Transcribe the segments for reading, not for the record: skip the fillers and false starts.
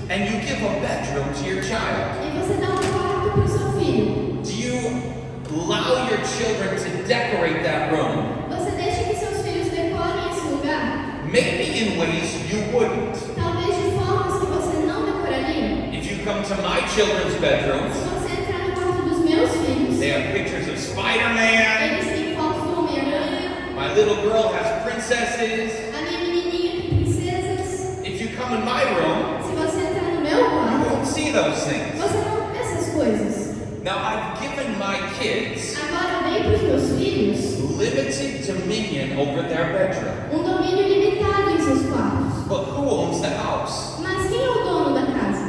and you give a bedroom to your child, e você dá quarto para o seu filho, do you allow your children to decorate that room? você deixa que seus filhos decorem esse lugar? Maybe in ways you wouldn't. Talvez de formas que você não decoraria. If you come to my children's bedrooms, Se você entrar no quarto dos meus filhos, they have pictures of Spider-Man. eles têm fotos do Homem-Aranha, My little girl has princesses. a minha menininha tem princesas. If you come in my room, Se você entrar no meu you quarto, won't see those things. você não vê essas coisas. Now, I've given my kids Agora eu dei para os meus filhos limited dominion over their bedroom. domínio limitado em seus quartos. But who owns the house? Mas quem é o dono da casa?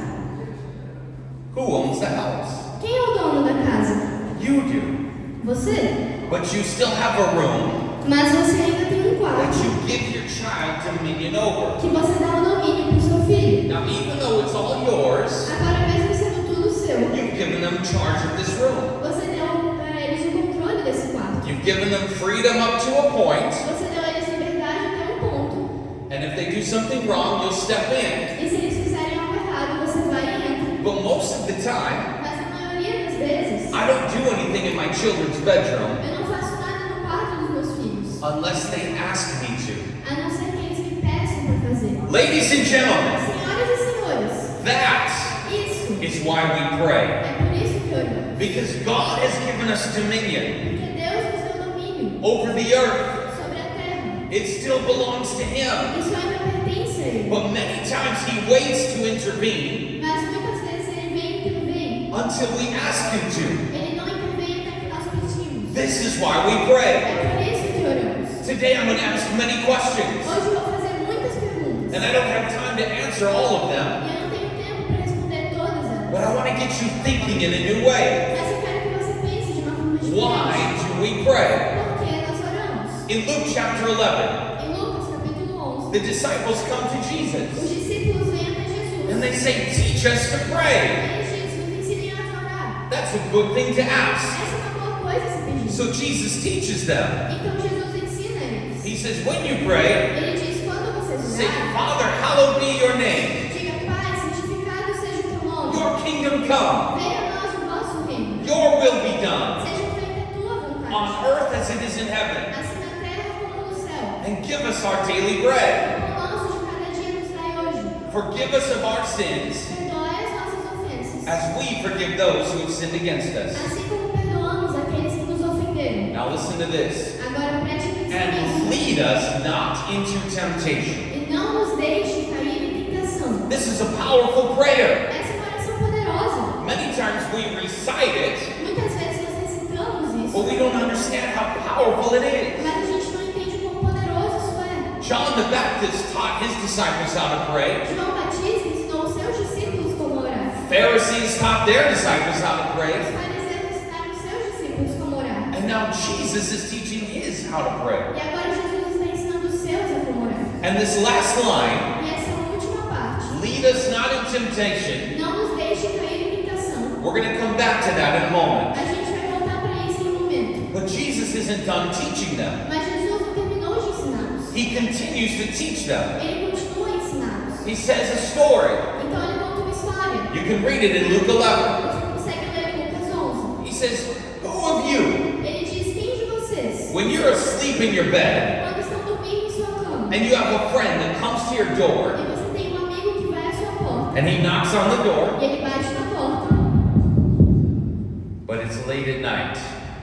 Who owns the house? Quem é o dono da casa? You do. Você. But you still have a room Mas você ainda tem um that quarto you give your child dominion over. que você dá o domínio para o seu filho. Now, even though it's all yours, Agora, mesmo sendo tudo seu, you've given them charge of this room. você deu para eles o controle desse quarto. You've given them freedom up to a point, Você deu a eles liberdade até um ponto. and if they do something wrong, you'll step in. E se eles fizerem algo errado, você vai e entra. But most of the time, Mas a maioria das vezes, I don't do anything in my children's bedroom eu não faço nada no quarto dos meus filhos. unless they ask me to. A não ser que eles me peçam para fazer. Ladies and gentlemen, Senhoras e senhores, that isso is why we pray. é por isso que oramos. Because God has given us dominion Porque Deus nos deu domínio over the earth. sobre a terra. It still belongs to Him. Isso ainda pertence a Ele. But many times He waits to intervene Mas muitas vezes Ele vem e intervém. until we ask Him to. Ele não intervém até que nós pedimos. This is why we pray. É por isso que oramos. Today I'm going to ask many questions, Hoje eu vou fazer muitas perguntas. and I don't have time to answer all of them, E eu não tenho tempo para responder todas elas. but I want to get you thinking in a new way. Mas eu quero que você pense de uma forma Why diferente. do we pray? Por que nós oramos? In Luke chapter 11, Em Lucas capítulo 11, the disciples come to os Jesus, discípulos vêm até Jesus. and they say, teach us to pray. E eles dizem, nos ensinem a orar. That's a good thing to ask. Essa é uma boa coisa se pedir. So Jesus teaches them. Então Jesus ensina eles. He says, when you pray, Ele diz, quando vocês say, orarem, Father, hallowed be your name. diga, Pai, santificado seja o teu nome. Your kingdom come. Venha a nós o vosso reino. Your will be done Seja feita a tua vontade. on earth as it is in heaven. Assim na terra como no céu. And give us our daily bread. O pão nosso de cada dia nos dai hoje. Forgive us of our sins Perdoai as nossas ofensas. as we forgive those who have sinned against us. Assim como perdoamos aqueles que nos ofenderam. Now listen to this. Agora preste atenção And nisso. lead us not into temptation. E não nos deixe cair em tentação. This is a powerful prayer. Essa é uma oração poderosa. Many times we recite it, Muitas vezes nós recitamos but isso, we don't understand how powerful it is. mas a gente não entende o quão poderoso isso é. John the Baptist taught his disciples how to pray. João Batista ensinou os seus discípulos como orar. Pharisees taught their disciples how to Os pray. fariseus ensinaram os seus discípulos como orar. And now Jesus is teaching his how to pray. E agora Jesus está ensinando os seus a como orar. And this last line, E essa última parte. lead us not in temptation, Não nos deixe cair em tentação. we're going to come back to that in a moment. A gente vai voltar para isso em um momento. But Jesus isn't done teaching them. Mas Jesus não terminou de ensiná-los. He continues to teach them. Ele continua a ensiná-los. He says a story. Então ele conta uma história. You can read it in Luke 11. Você consegue ler em Lucas 11. He says, who of you, Ele diz, quem de vocês, when you're asleep in your bed quando estão dormindo em sua cama, and you have a friend that comes to your e door você tem um amigo que vai à sua porta, and he knocks on the door, e ele bate na porta, but it's late at night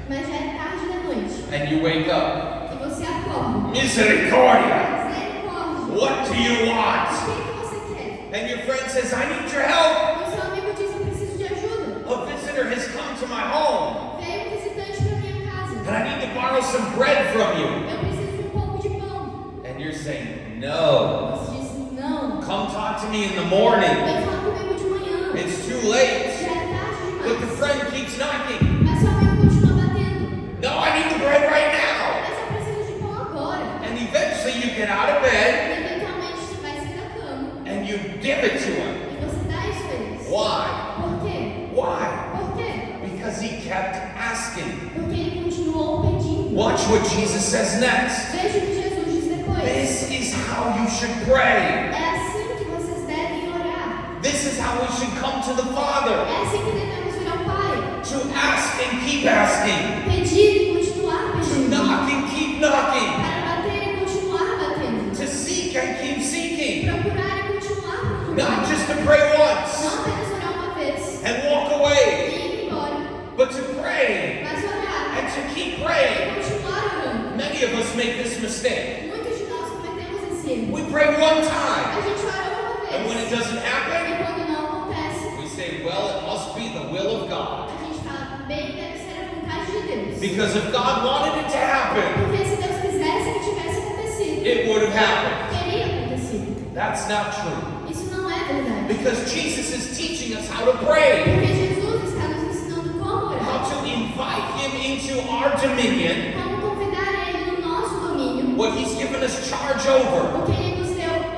mas já é tarde da noite, and you wake up, e você acorda. misericordia, Misericórdia. what do you want? O que você quer? And your friend says, I need your help. E seu amigo diz, eu preciso de ajuda. A visitor has come to my home Veio um visitante para minha casa. and I need to borrow some bread from you. Eu preciso de um pouco de pão. And you're saying, no, Você diz, não. come talk to me in the morning. Vem falar comigo de manhã. It's too late. Já é tarde But the demais. friend keeps knocking. Mas seu amigo continua batendo. No, I need the bread right now. Mas eu preciso de pão agora. And eventually you get out of bed E eventualmente você vai sair da cama. and you give it to him. E você dá isso a eles. Why? Por quê? Why? Por quê? Because he kept asking. Porque ele continuou pedindo. Watch what Jesus says next. Veja o que Jesus diz depois. This is how you should pray. É assim que vocês devem orar. This This is how we should come to the Father. É assim que devemos vir ao Pai. To ask and keep asking. Pedir e continuar To pedindo. knock and keep knocking. Para bater e continuar batendo. To seek and keep seeking. Procurar e continuar procurando. Not just to pray once Não apenas orar uma vez and walk away, e ir embora, but to pray mas orar and to keep e praying. continuar orando. Many of us make this mistake. Muitos de nós cometemos esse erro. We pray one A time, gente ora uma and when vez it doesn't e happen, quando não acontece, we say, well, it must be the will of God. a gente fala, bem, deve ser a vontade de Deus. Because if God wanted it to happen, Porque se Deus quisesse que tivesse acontecido, it would have happened. teria acontecido. That's not true. Isso não é verdade. Because Jesus is teaching us how to pray, Porque Jesus está nos ensinando como how orar, to invite Him into our dominion, como convidar Ele no nosso domínio, what He's given us charge over. o que Ele nos deu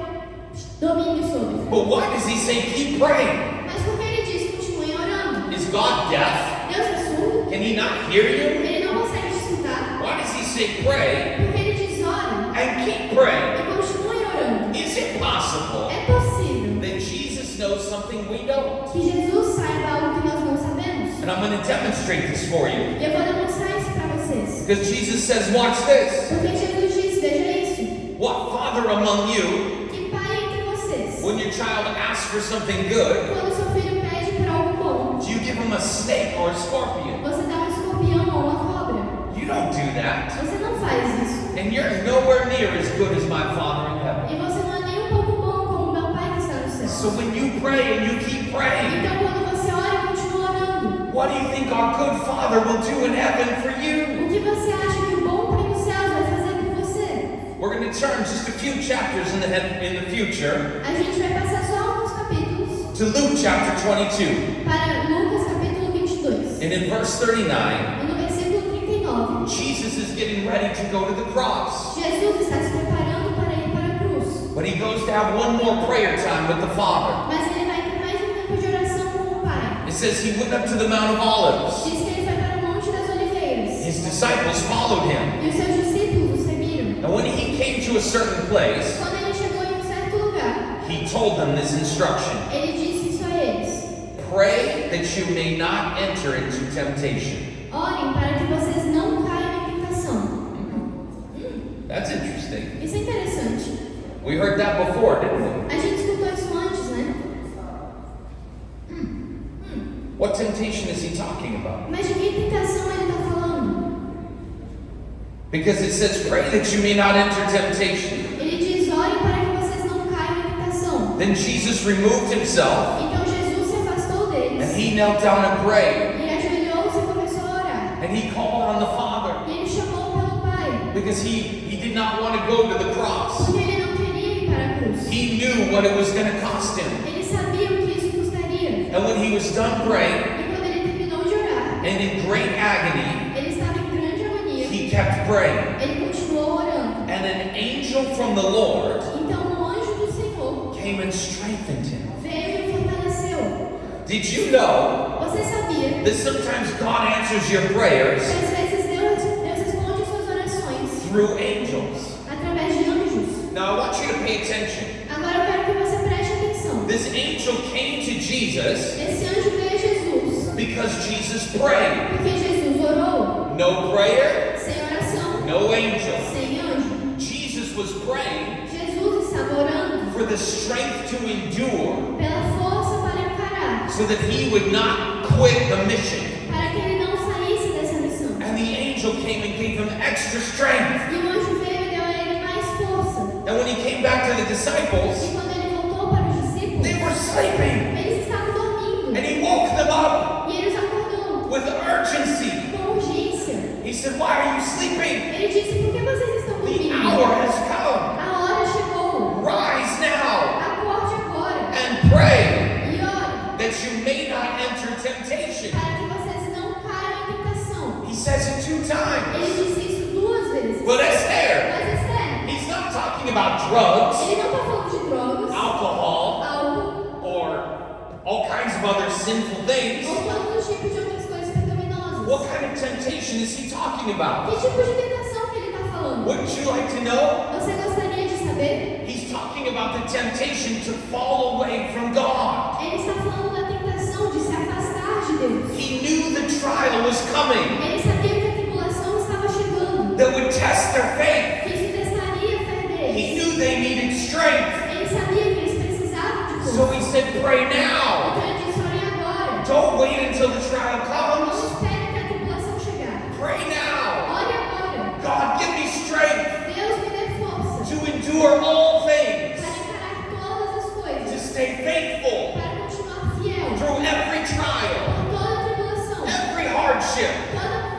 domínio sobre. But why does He say keep praying? Mas por que Ele diz continue orando? Is God deaf? Deus é surdo? Can He not hear you? Ele não consegue te escutar? Why does He say pray Porque Ele diz ore and keep praying? e continue orando. Is it possible É possível that Jesus knows something we don't? que Jesus saiba algo que nós não sabemos. And I'm going to demonstrate this for you. E eu vou demonstrar isso para vocês. Because Jesus says, watch this. Porque Jesus diz, veja isso. What father among you, Que pai entre vocês, when your child asks for something good, quando seu filho pede por algo bom, do you give him a snake or a scorpion? você dá um escorpião ou uma cobra? You don't do that. Você não faz isso. And you're nowhere near as good as my Father in heaven. E você não é nem um pouco bom como meu pai que está no céu. So when you pray and you keep praying, Então quando você ora e continua orando, what do you think our good Father will do in heaven for you? o que você acha que o bom pai no céu vai fazer por você? We're going to turn just a few chapters in the future A gente vai passar só alguns capítulos to Luke chapter 22. para Lucas capítulo 22. And in verse 39, E no versículo 39, Jesus is getting ready to go to the cross. Jesus está se preparando para ir para a cruz. But he goes to have one more prayer time with the Father. Mas ele vai ter mais um tempo de oração com o Pai. It says he went up to the Mount of Olives. Diz que ele foi para o Monte das Oliveiras. His disciples followed him. E os seus discípulos o seguiram. And when he came to a certain place, Quando ele chegou em um certo lugar, he told them this instruction. ele disse isso a eles: Pray that you may not enter into temptation. orem para que vocês não caiam em tentação. That's interesting. Isso é interessante. We heard that before, didn't we? A gente escutou isso antes, né? What temptation is he talking about? Mas de que tentação ele está falando? Because it says, pray that you may not enter temptation. Ele diz: orem para que vocês não caiam em tentação. Then Jesus removed himself Então Jesus se afastou and deles. he knelt down and prayed. Ele ajoelhou-se e começou a orar. And he called on the Father E ele chamou pelo Pai. because he did not want to go to the cross. Porque ele não queria ir para a cruz. He knew what it was going to cost him. Ele sabia o que isso custaria. And when he was done praying E quando ele terminou de orar, and in great agony, ele estava em grande agonia. he kept praying. Ele continuou orando. And an angel from the Lord Então um anjo do Senhor came and strengthened him. veio e o fortaleceu. Did you know Você sabia that sometimes God answers your prayers que às vezes Deus responde suas orações through angels? através de anjos? Now I want you to pay attention. Agora eu quero que você preste atenção. This angel came to Jesus Esse anjo veio a Jesus because Jesus prayed. porque Jesus orou No prayer, sem oração, no angel. sem anjo. Jesus was praying Jesus estava orando for the strength to endure pela força para encarar, so that he would not quit the mission. para que ele não saísse dessa missão. And the angel came and gave him extra strength. E o anjo veio e deu a ele mais força. And when he came back to the E disciples, quando ele voltou para os discípulos, they were sleeping. eles estavam dormindo. And he woke them up E ele os acordou with urgency. com urgência. He said, why are you sleeping? Ele disse: por que vocês estão The dormindo? hour has come. A hora chegou. Rise now Acorde agora and pray e ore that you may not enter temptation. para que vocês não caiam em tentação. He says it 2 times. Ele disse isso 2 vezes. But Esther, Mas Esther, he's not talking about drugs, ele não está falando de drogas, alcohol, álcool or all kinds of other sinful things. ou todos os tipos de outras coisas pecaminosas. What kind of temptation is he talking about? Que tipo de tentação que ele está falando? Wouldn't you like to know? Você gostaria de saber? He's talking talking about the temptation to fall away from God. Ele está falando da tentação de se afastar de Deus. He knew the trial was coming Ele sabia que a tribulação estava chegando, that would test their faith. que isso testaria a fé He deles. knew they needed strength. Ele sabia que eles precisavam de So força. he said, pray now. Então ele disse, orem agora. Don't wait until the trial Não comes. espere que a tribulação chegar. Pray now. Ore agora. God, give me strength Deus me dê força to endure all things, para encarar todas as to coisas, stay faithful para continuar fiel through every trial, por toda tribulação, every hardship.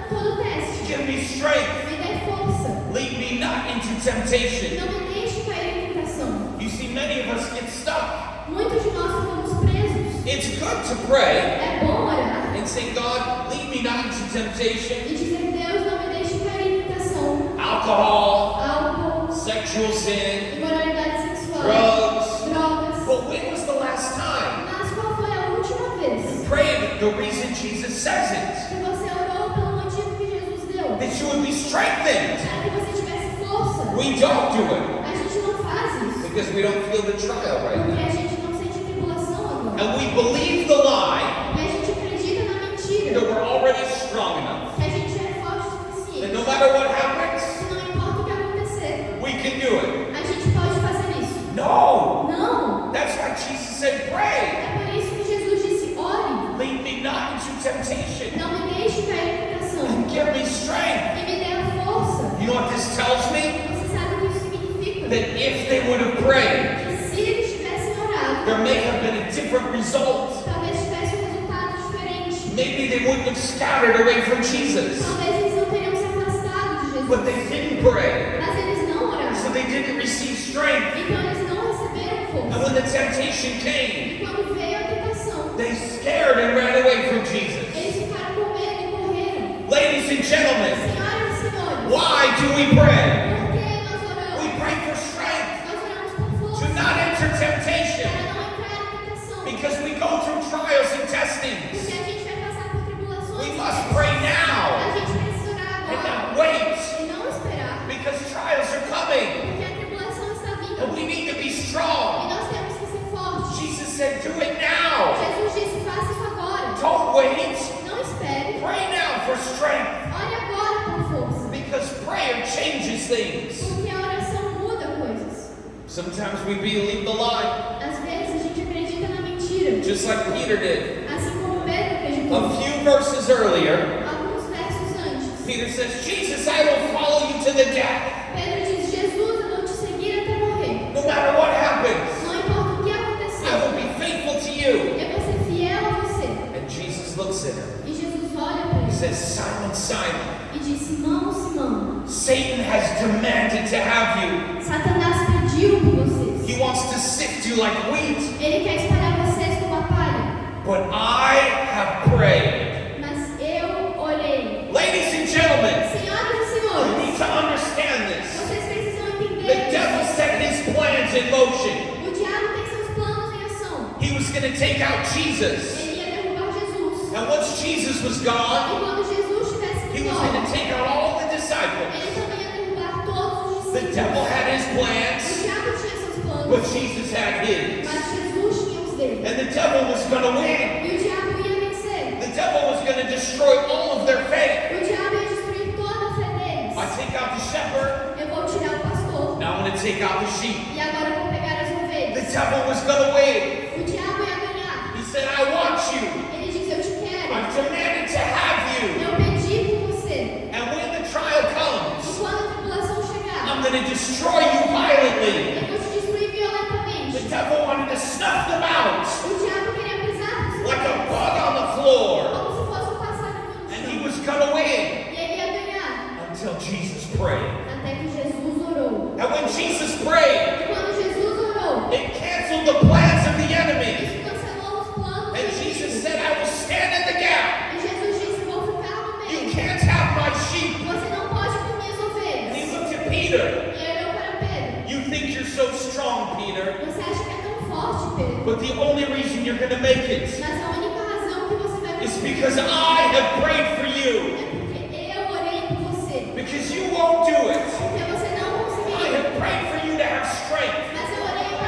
todo teste. Give me strength. Me dê força. Lead me not into temptation. Não me deixe cair em tentação. You see, many of us get stuck. Muitos de nós ficamos presos. It's good to pray É bom orar and say, God, lead me not into temptation. e dizer, Deus, não me deixe cair em tentação. Alcohol, Álcool, sexual sin, imoralidade sexual, drugs. drogas. But when was the last time Mas qual foi a última you vez prayed the reason Jesus says it? que você orou pelo motivo que Jesus deu? That you would be strengthened. Para que você tivesse força. We don't do it A gente não faz isso. because we don't feel the trial right Porque now. a gente não sente tribulação agora. And we believe the lie E a gente acredita na that mentira. we're already strong enough. Que a gente é forte o That suficiente. no matter what happens, Que não importa o que acontecer, we can do it. a gente pode fazer isso. No! Não. That's why Jesus said, pray. É por isso que Jesus disse, ore. Lead me not into temptation. Não me deixe cair em tentação. Give me strength. E me dê a força. You know what this tells me? Você sabe o que isso significa? That if they would have prayed, Que se eles tivessem orado, there may have been a different result. talvez tivesse um resultado diferente. Maybe they wouldn't have scattered away from Jesus. Talvez eles não teriam se afastado de Jesus. But they didn't pray. Mas eles não So oraram. they didn't receive strength. Então eles não receberam And força. when the temptation came, E quando veio a tentação, they scared and ran away from Jesus. eles ficaram com medo e correram. Ladies and gentlemen, Senhoras e senhores, why do we pray? por que nós We oramos? pray for strength Nós oramos por to força not enter temptation para não entrar em tentação. because we go through trials and Porque testings. a gente vai passar por tribulações. We must pray A now gente precisa orar and agora not wait e não esperar. because trials are coming Porque a tribulação está vindo. and we need to be E strong. nós temos que ser fortes. Jesus said, do it now. Jesus disse, faça isso agora. Don't wait. Não espere. Pray now for strength Ore agora por força. because prayer changes things. Porque a oração muda coisas. Sometimes we believe the lie, Às vezes a gente acredita na mentira. just like Peter did. Assim como Pedro acreditou. A few verses earlier, Alguns versos antes. Peter says, Jesus, I will follow you to the death, Pedro diz, Jesus, eu vou te seguir até morrer. no matter what happens. Não importa o que I acontecer. will be faithful to you. Eu vou ser fiel a você. And Jesus looks at him. E Jesus olha para He ele says, Simon, Simon, e diz, Simão, Simão, Satan has demanded to have you. Satanás pediu por vocês. He wants to sift you like wheat. Ele quer espalhar vocês como a palha. But I have prayed. Mas eu orei. Ladies and gentlemen, Senhoras e you senhores, need to understand this. vocês precisam The entender devil set his plans in motion. o diabo tem seus planos em ação. He was going to take out Jesus. Ele ia derrubar Jesus. And once Jesus was gone, E quando Jesus estivesse he indo was going embora, to take out all the disciples. ele também ia derrubar todos os The discípulos. devil had his O plans, diabo tinha seus planos, but Jesus had his. mas Jesus tinha os dele. And the devil was going to win. E o diabo ia vencer. The devil was going to destroy all of their faith. O diabo ia destruir toda a fé deles. I take out the shepherd, Eu vou tirar o pastor. now I'm going to take out the sheep. E agora eu vou pegar as The ovelhas. devil was going to win. O diabo ia ganhar. He said, I want you. Ele diz, eu te quero. I've demanded to have you. Eu pedi por você. And when the trial E comes, quando a tribulação chegar, I'm going to destroy you violently. eu vou te destruir violentamente. The devil wanted to snuff them out O diabo queria pisar nos like a bug on the floor. como se fosse um passarinho no And he chão. was going to win E ele ia ganhar. until Jesus prayed. Até que Jesus orou. And when Jesus prayed, E quando Jesus orou, it canceled the plans of the enemy. isso cancelou os planos And do Jesus inimigo. said, I will stand in the gap. E Jesus disse, vou ficar no You meio. can't have my sheep. Você não pode ter minhas And ovelhas. he looked at Peter. E ele olhou para Pedro. You think you're so strong, Peter, Você acha que é tão forte, Pedro? but the only reason you're going to make it Mas a única razão que você vai is conseguir because I have prayed for you. é porque eu orei por você. Because you won't do it. Porque você não I conseguiu. have prayed for you to have strength. Mas eu orei para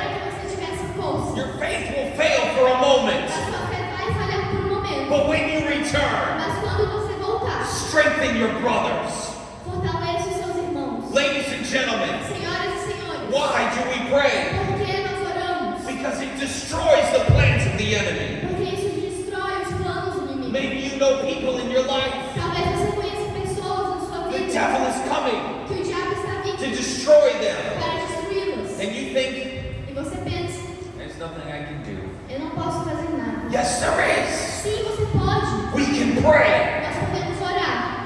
faith will fail for a moment. A sua fé vai falhar por um momento. But when you return, Mas quando você voltar, strengthen your brothers. fortaleça os seus irmãos. Ladies and gentlemen, Senhoras e senhores, why do we pray? por que nós oramos? Because it destroys the plans of the enemy. Porque isso destrói os planos do inimigo. Maybe you know people in your life. Talvez você conheça pessoas na sua The vida devil is coming que o diabo está to vindo destroy them. para destruí-las. And you think, E você pensa, there's nothing I can do. eu não posso fazer nada. Yes, there is. Sim, você pode. We can pray. Nós podemos orar.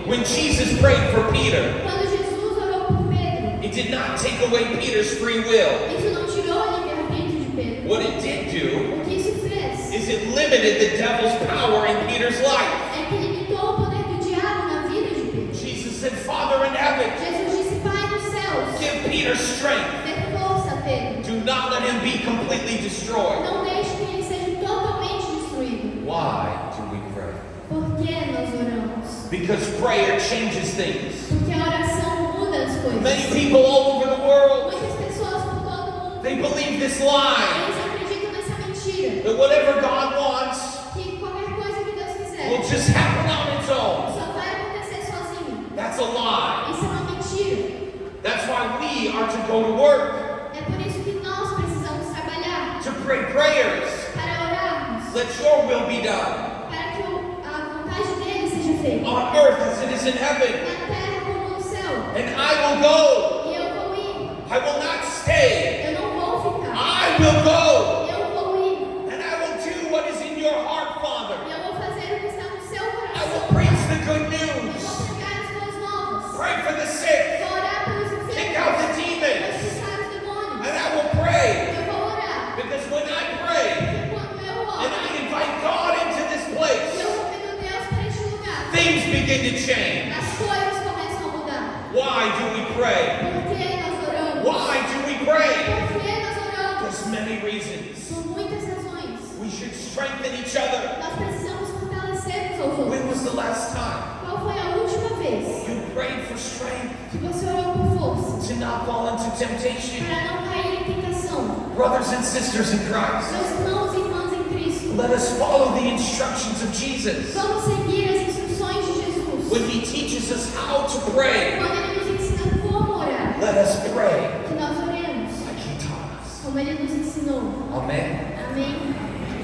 When Jesus prayed for Peter, Quando Jesus orou por Pedro, it did not take away Peter's free will. isso não tirou o livre-arbítrio de Pedro. What it did do O que isso fez is it limited the devil's power in Peter's life. é que limitou o poder do diabo na vida de Pedro. Jesus said, Father in heaven, Jesus disse, Pai dos céus, give Peter strength. dê força a Pedro. Do not let him be completely destroyed. Não deixe que ele seja totalmente destruído. Why do we pray? Por que nós oramos? Because prayer changes things. Porque a oração muda as coisas. Many people all over the world, Muitas pessoas por todo mundo, they believe this lie eles acreditam nessa mentira. that whatever God wants Que qualquer coisa que Deus quiser will just happen on its own. só vai acontecer sozinho. That's a lie. Isso é uma mentira. That's why we are to go to work, É por isso que nós precisamos trabalhar to pray prayers. para orarmos, Let your will be done para que a vontade dele seja feita on earth as it is in heaven. na terra como no céu. And I will go. E eu vou ir. I will not stay. Eu não vou ficar. I will go. Eu vou ir. And I will do what is in your heart, Father. E eu vou fazer o que está no seu I will coração. preach the good Eu news. vou pregar as boas novas. Pray for the sick. Vou orar pelos Kick enfermos. out the Vou demons. expulsar os demônios. And I will pray. Eu vou orar. Because when I pray Porque quando eu and oro, I invite God into this e place, eu convido Deus para este lugar, things begin to change. as coisas começam a mudar. Why do we pray? Por que nós oramos? Why do we pray? Por que nós oramos? There's many reasons. Por muitas razões. We should strengthen each other. Nós precisamos fortalecer uns aos When outros. was the last time Qual foi a última vez you prayed for strength que você orou por força to not fall into temptation? para não cair em tentação? Brothers and sisters in Christ, Meus irmãos e irmãs em Cristo, let us follow the instructions of Jesus. vamos seguir as instruções de Jesus. When he teaches us how to pray, Quando Ele nos ensina como orar, let us pray que nós oremos like he taught us. como Ele nos ensinou. Amen. Amém?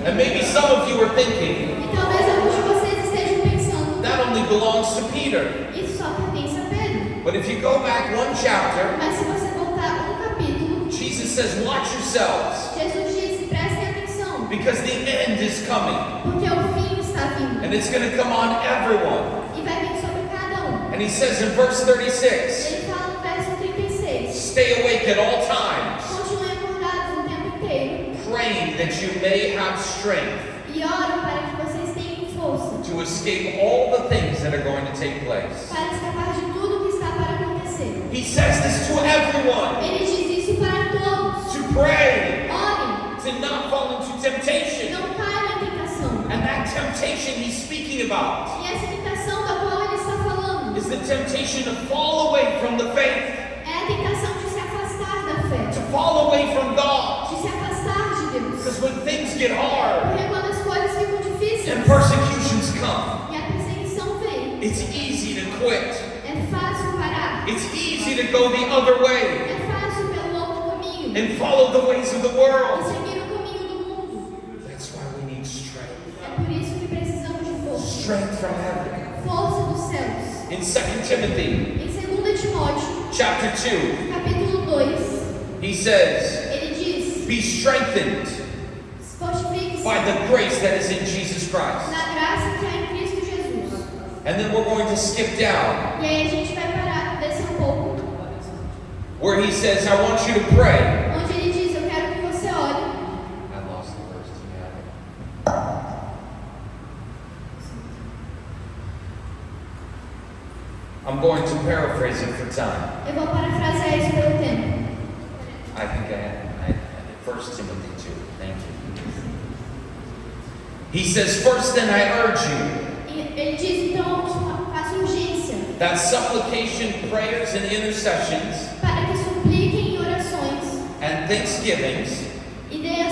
And maybe some of you are thinking, E talvez alguns de vocês estejam pensando, that only belongs to Peter. isso só pertence a Pedro. But if you go back one chapter, Mas se você voltar um capítulo, Jesus says, watch yourselves, Jesus disse, prestem atenção, because the end is coming. porque o fim está vindo. And it's going to come on everyone. E vai vir sobre cada um. And he says in verse 36, Ele fala no verso 36, stay awake at all times, continuem acordados o tempo inteiro praying that you may have strength e oram para que vocês tenham força to escape all the things that are going to take place. para escapar de tudo que está para acontecer. He says this to everyone, Ele diz isso para todos. to pray, Orem, to not fall into temptation. não caiam em tentação. And that temptation he's speaking about E essa tentação da qual ele está falando is the temptation to fall away from the faith, é a tentação de se afastar da fé, to fall away from God. de se afastar de Deus. Because when things get hard Porque quando as coisas ficam difíceis and persecutions come, e a perseguição vem, it's easy to quit. é fácil parar. It's easy to go the other way É fácil pelo outro caminho and follow the ways of the e world. seguir o caminho do mundo. That's why we need strength. É por isso que precisamos de força. Strength from heaven. Força dos céus. In 2 Timothy Em 2 Timóteo, chapter 2, capítulo 2, he says, ele diz: be strengthened fortifique-se by the grace that is in Jesus Christ. na graça que há em Cristo Jesus. And then we're going to skip down E aí a gente vai parar, descer um pouco, where he says, I want you to pray. onde ele diz: eu quero que você ore. I lost the verse. Do you have it? I'm going to paraphrase it for time. Eu vou parafrasear isso pelo tempo. I think I had 1 Timothy 2. Thank you. He says, first then I urge you E ele diz: então, faça urgência that supplication, prayers, and intercessions para que supliquem em orações and thanksgivings e dê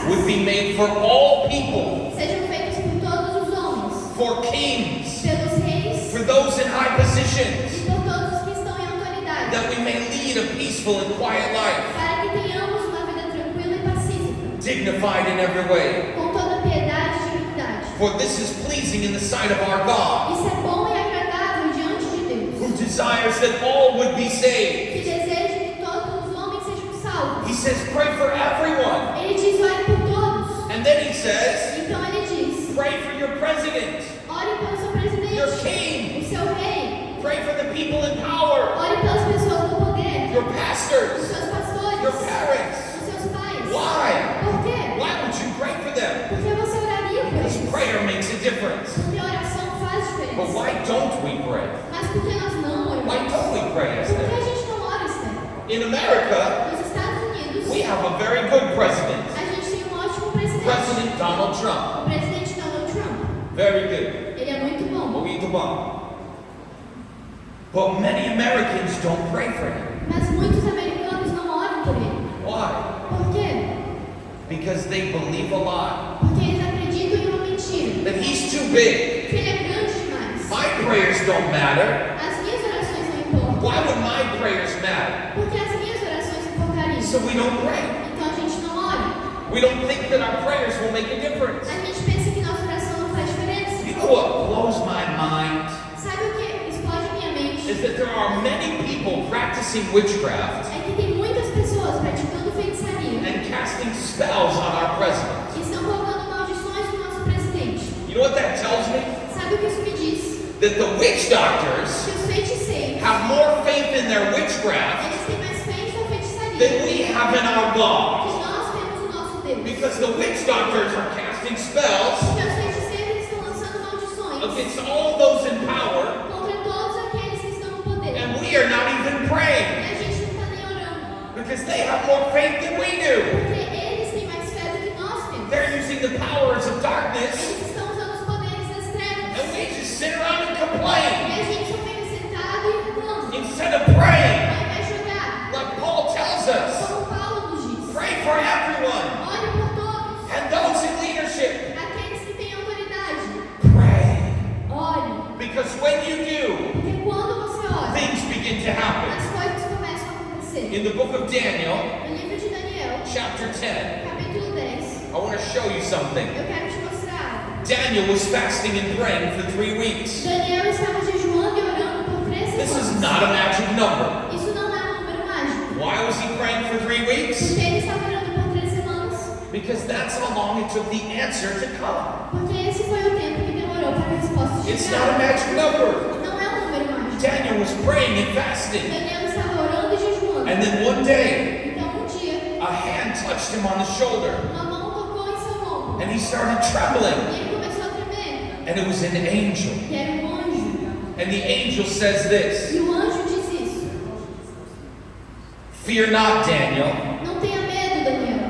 would be made for all people, sejam feitos por todos os homens, for kings, pelos reis for those in high positions, e por todos os que estão em autoridade, that we may lead a peaceful and quiet life, para que tenhamos uma vida tranquila e pacífica, dignified in every way. com toda piedade e dignidade. For this is pleasing in the sight of our God, Isso é bom e agradável diante de Deus, who desires that all would be saved. que deseja que todos os homens sejam salvos. He says, pray for everyone. Ele diz, ore por todos. And then he says, Então ele diz, pray for your president, ore pelo seu presidente, your king. o seu rei. Pray for the people in power, Ore pelas pessoas do poder, your os pastors, seus pastores, your parents. os seus pais. Why? Por quê? Why would you pray for them? Porque você oraria por Because eles. prayer makes a difference. Porque a oração faz But diferença. why don't we pray? Mas por que nós não Why oramos? don't we pray, Por que a Esther? gente não ora, Esther? In America, Nos Estados Unidos, we have a very good president, a gente tem um ótimo presidente. President Donald Trump. O presidente Donald Trump. Very good. Ele é muito bom. Muito bom. But many Americans don't pray for him. Mas muitos americanos não oram por ele. Why? Por quê? Because they believe a lie. Porque eles acreditam em uma mentira. That he's too big. Que ele é grande demais. My prayers don't matter. As minhas orações não importam. Why would my prayers matter? Porque as minhas orações importariam. So we don't pray. Então a gente não ora. We don't think that our prayers will make a difference. A gente pensa que nossa oração não faz diferença. You know what blows my mind? Sabe o que explode minha mente? Is that there are many people practicing witchcraft É que tem muitas pessoas praticando feitiçaria and casting spells on our president. e estão colocando maldições no nosso presidente. You know what that tells me? Sabe o que isso me diz? That the witch doctors Que os feiticeiros, have more faith in their witchcraft eles têm mais fé em sua feitiçaria than we have in our God. que nós temos no nosso Deus. Because the witch doctors are casting spells Porque os feiticeiros estão lançando maldições against all those in power, contra todos aqueles que estão no poder. and we are not even E praying a gente não está nem orando. because they have more faith than we do. Porque eles têm mais fé do que nós temos. They're using the powers of darkness, Eles estão usando os poderes das trevas. and we just sit around and E complain a gente só fica sentado e reclama. instead of praying. Ao invés de orar, Like Paul tells us, como Paulo nos diz, pray for everyone ore por todos. and those in leadership. Aqueles que têm autoridade, Pray. ore. Because when you do, Porque quando você ora, things begin to happen. as coisas começam a acontecer. In the book of Daniel, No livro de Daniel, chapter 10, capítulo 10, I want to show you something. eu quero te mostrar. Daniel was fasting and praying for 3 weeks. Daniel estava jejuando e orando por 3 This is semanas. not a magic number. Isso não é um número mágico. Why was he praying for 3 weeks? Porque ele estava orando por 3 semanas. Because that's how long it took the answer to come. Porque esse foi o tempo que demorou para a resposta It's not a chegar. magic number. Não é um número mágico. Daniel was praying and fasting. Daniel estava orando e jejuando. And then one day, Então um dia, a hand touched him on the shoulder. uma mão tocou em seu ombro. And he started trembling. E ele começou a tremer. And it was an angel. E era um anjo. And the angel says this, E o anjo diz isso. fear not, Daniel, Não tenha medo, Daniel.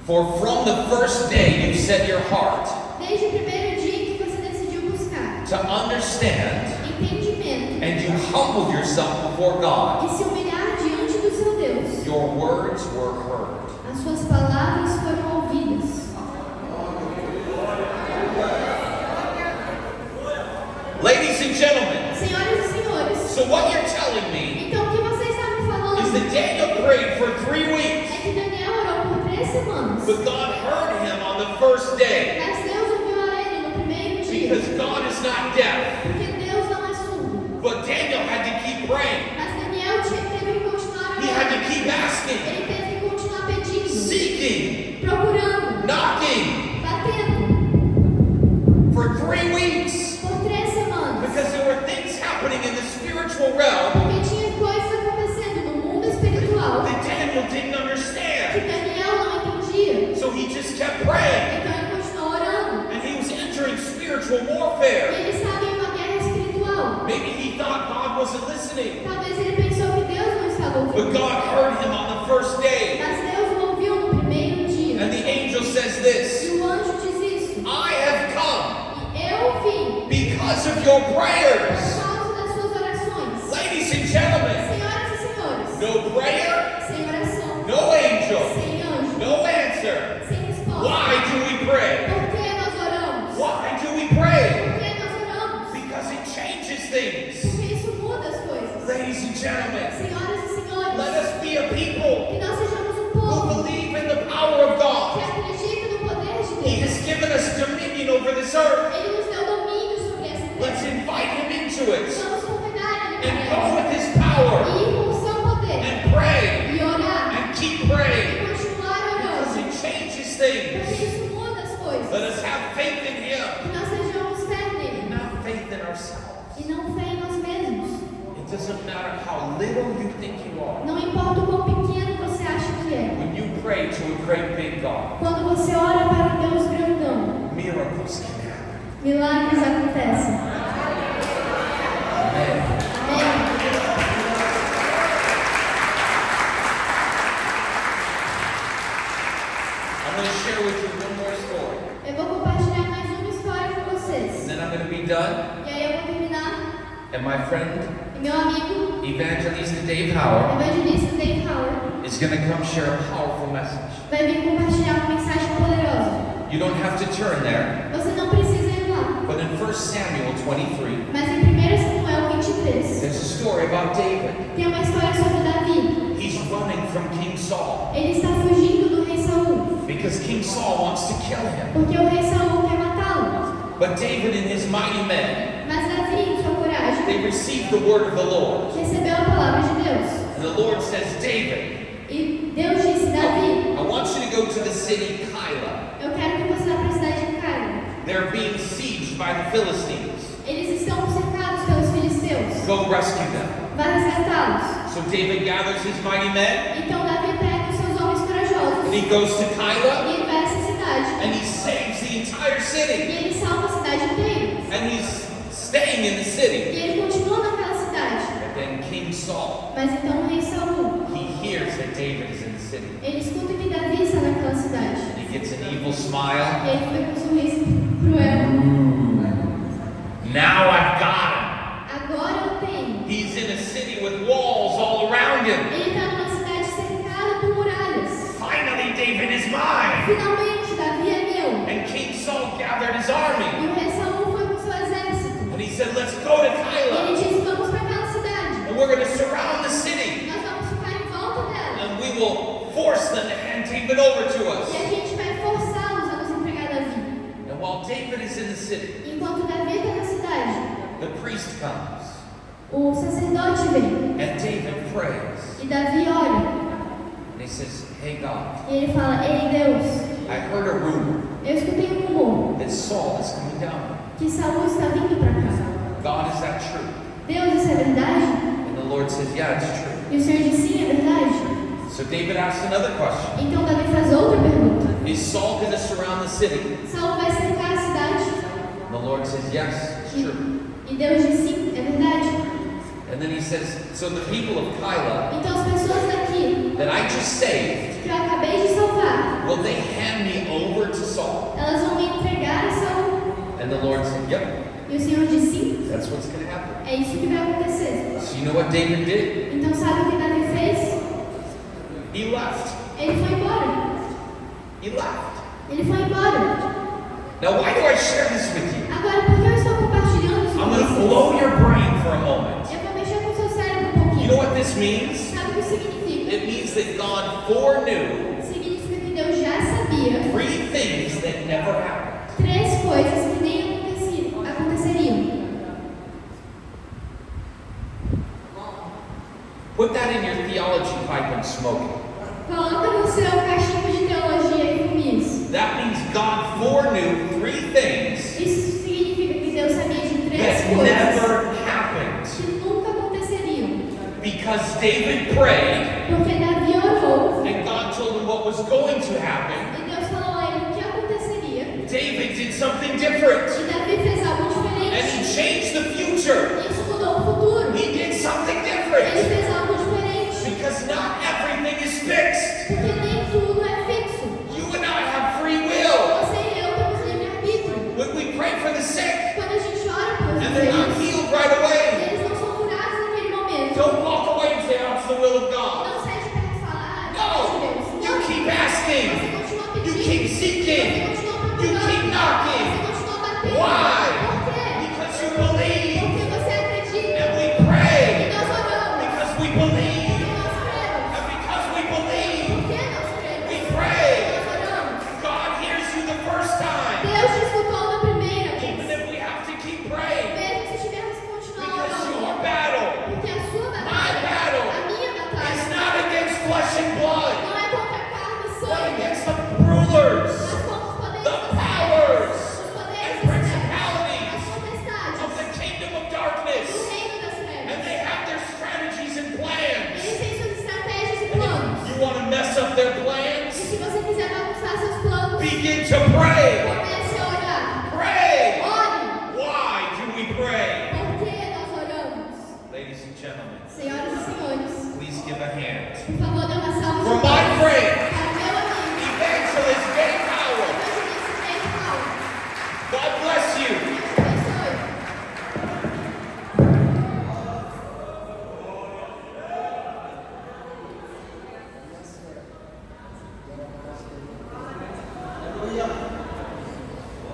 for from the first day you set your heart Desde o primeiro dia que você decidiu buscar to understand entendimento and you humbled yourself before God, e se humilhar diante do seu Deus, your words were heard. as suas palavras foram ouvidas. Ladies and gentlemen, Senhoras e senhores, so what you're telling me então o que você está me is falando that Daniel prayed for 3 weeks, é que Daniel orou por 3 semanas. but God heard him on the first day Mas Deus ouviu a ele no primeiro dia. because God is not deaf. Porque Deus não é surdo. But Daniel had to keep praying. Mas Daniel teve que continuar He had to orando. keep asking, Ele teve que continuar pedindo, seeking, procurando, knocking batendo for 3 weeks por 3 semanas. because there were things happening in the spiritual realm Porque tinha coisas acontecendo no mundo espiritual that Daniel didn't que understand. Daniel não entendia. So he just kept praying Então ele continuou orando. and he was entering spiritual E warfare. ele estava em uma guerra espiritual. Maybe he thought God wasn't listening, Talvez ele pensou que Deus não estava but ouvindo. God heard him on the first day. Mas Deus o ouviu no primeiro dia. And the angel says E this, o anjo diz isso. I have come E eu vim because of your por prayers. causa das suas orações. Ladies and gentlemen, Senhoras e senhores, no prayer, sem oração, no angel, sem anjo, no answer gentlemen, Senhoras e senhores, let us be a people que nós sejamos um who povo believe in the power of que God. acredita no poder de He Deus. has given us dominion over this earth. Ele nos deu domínio sobre essa Let's terra. invite him into it Vamos convidar Ele and para go ela. with his power E ir com o seu poder. and pray E orar. and keep E praying continuar because orando. it changes Porque things. isso muda as coisas. Let us have faith in him Que nós sejamos fé nele. and not faith in ourselves. E não fé em nós mesmos. It doesn't matter how little you think you are. Não importa o quão pequeno você acha que é. When you pray to a great big God, Quando você ora para o Deus grandão, miracles can happen. milagres acontecem. Amen. Amém. I'm going to share with you one more story. Eu vou compartilhar mais uma história com And vocês. then I'm going to be done. E aí eu vou terminar. And my friend, E meu amigo, evangelista Dave Howard, evangelista Dave Howard, is going to come share a powerful message. vai vir compartilhar uma mensagem poderosa. You don't have to turn there, Você não precisa ir lá. but in 1 Samuel 23, Mas em 1 Samuel 23, there's a story about David. tem uma história sobre Davi. He's running from King Saul Ele está fugindo do rei Saul, because King Saul wants to kill him. porque o rei Saul quer matá-lo. But David and his mighty men, Mas Davi, em sua coragem, they received the word of the Lord. recebeu a palavra de Deus. And the Lord says, David, E Deus disse, Davi, I want you to go to the city Keilah. eu quero que você vá para a cidade de Cairo. They're being sieged by the Philistines. Eles estão cercados pelos filisteus. Go rescue them. Vá resgatá-los. So David gathers his mighty men, Então Davi pega os seus homens corajosos and he goes to e Keilah, ele vai a essa cidade. and he saves the entire E city. ele salva a cidade inteira. And he's staying in the E city. ele continua naquela cidade. And then King Saul, Mas então o rei Saul, he hears that David is in the city. ele escuta que Davi está naquela cidade. And he gets an evil smile. E ele fica com um sorriso cruel. Now I've got Agora eu tenho. him. He's in a city with walls all around him. Ele está numa cidade cercada por muralhas. Finally, David is mine. Finalmente, Davi é meu. And King Saul gathered his E army. o rei Saul foi com seu exército. And he said, let's go to E ele Keilah. disse, vamos para aquela cidade. And we're going to surround the city. Nós vamos ficar em volta dela. And we will force them to hand David over to E a us. gente vai forçá-los a nos entregar Davi. And while David is in the city, Enquanto Davi está na cidade, the priest comes. o sacerdote vem. And David prays. E Davi ora. And he says, hey God, E ele fala, ei Deus, I heard a rumor eu escutei um rumor that Saul is coming down. que Saul está vindo para cá. God, is that true? Deus, isso é verdade? And the Lord says, yeah, it's true. E o Senhor diz, sim, é verdade. So David asks another question. Então Davi faz outra pergunta. Is Saul going to surround the city? Saul vai cercar a cidade? And the Lord says, yes, it's true. E Deus diz, sim, é verdade. And then he says, so the people of Keilah Então as pessoas daqui that I just saved, que eu acabei de salvar, will they hand me over to Saul? elas vão me entregar a Saul. And the Lord said, yep, E o Senhor diz, sim, that's what's going to happen. é isso que vai acontecer. So you know what David did? Então sabe o que Davi fez? He left. Ele foi embora. He left. Ele foi embora. Now why do I share this with you? Agora, por que eu estou compartilhando isso I'm com going to vocês? blow your brain for a moment. Eu vou mexer com o seu cérebro um pouquinho. You know what this means? Sabe o que significa? It means that God foreknew Significa que Deus já sabia 3 things that never happened. 3 coisas que nem aconteceriam. Put that in your theology pipe and smoke it. Coloca no seu cachimbo de teologia e fume isso. That means God foreknew 3 things Isso significa que Deus sabia de 3 that coisas never happened. que nunca aconteceriam. Because David prayed Porque Davi orou and God told him what was going to happen. e Deus falou a ele o que aconteceria. David did something different. E Davi fez algo And he diferente. changed the future. E isso mudou o futuro. He did something Ele different. fez algo diferente. Because not everything is fixed. Porque nem tudo é fixo. You and I have free will. Você e eu temos livre-arbítrio. When we pray for the sick Quando a gente ora pelos and they're not enfermos, healed right away, eles não são curados naquele momento. don't walk away and say, oh, it's the will of God. Não sai de perto e fala, No, Deus. you Não. keep Você asking. continua You pedindo. keep seeking. Você continua You procurando. keep knocking. Você continua batendo. Why? Por quê? Because you believe. Porque você acredita. And we E pray. nós oramos. Because we begin to pray. Comece a orar. Pray. Ore. Why do we pray? Por que nós oramos? Ladies and gentlemen, Senhoras e senhores, please give a hand. por favor, dê uma salva For de my palmas friend, para o meu amigo, Evangelist Gay Power. evangelista Ney Paulo. God bless you. Deus abençoe.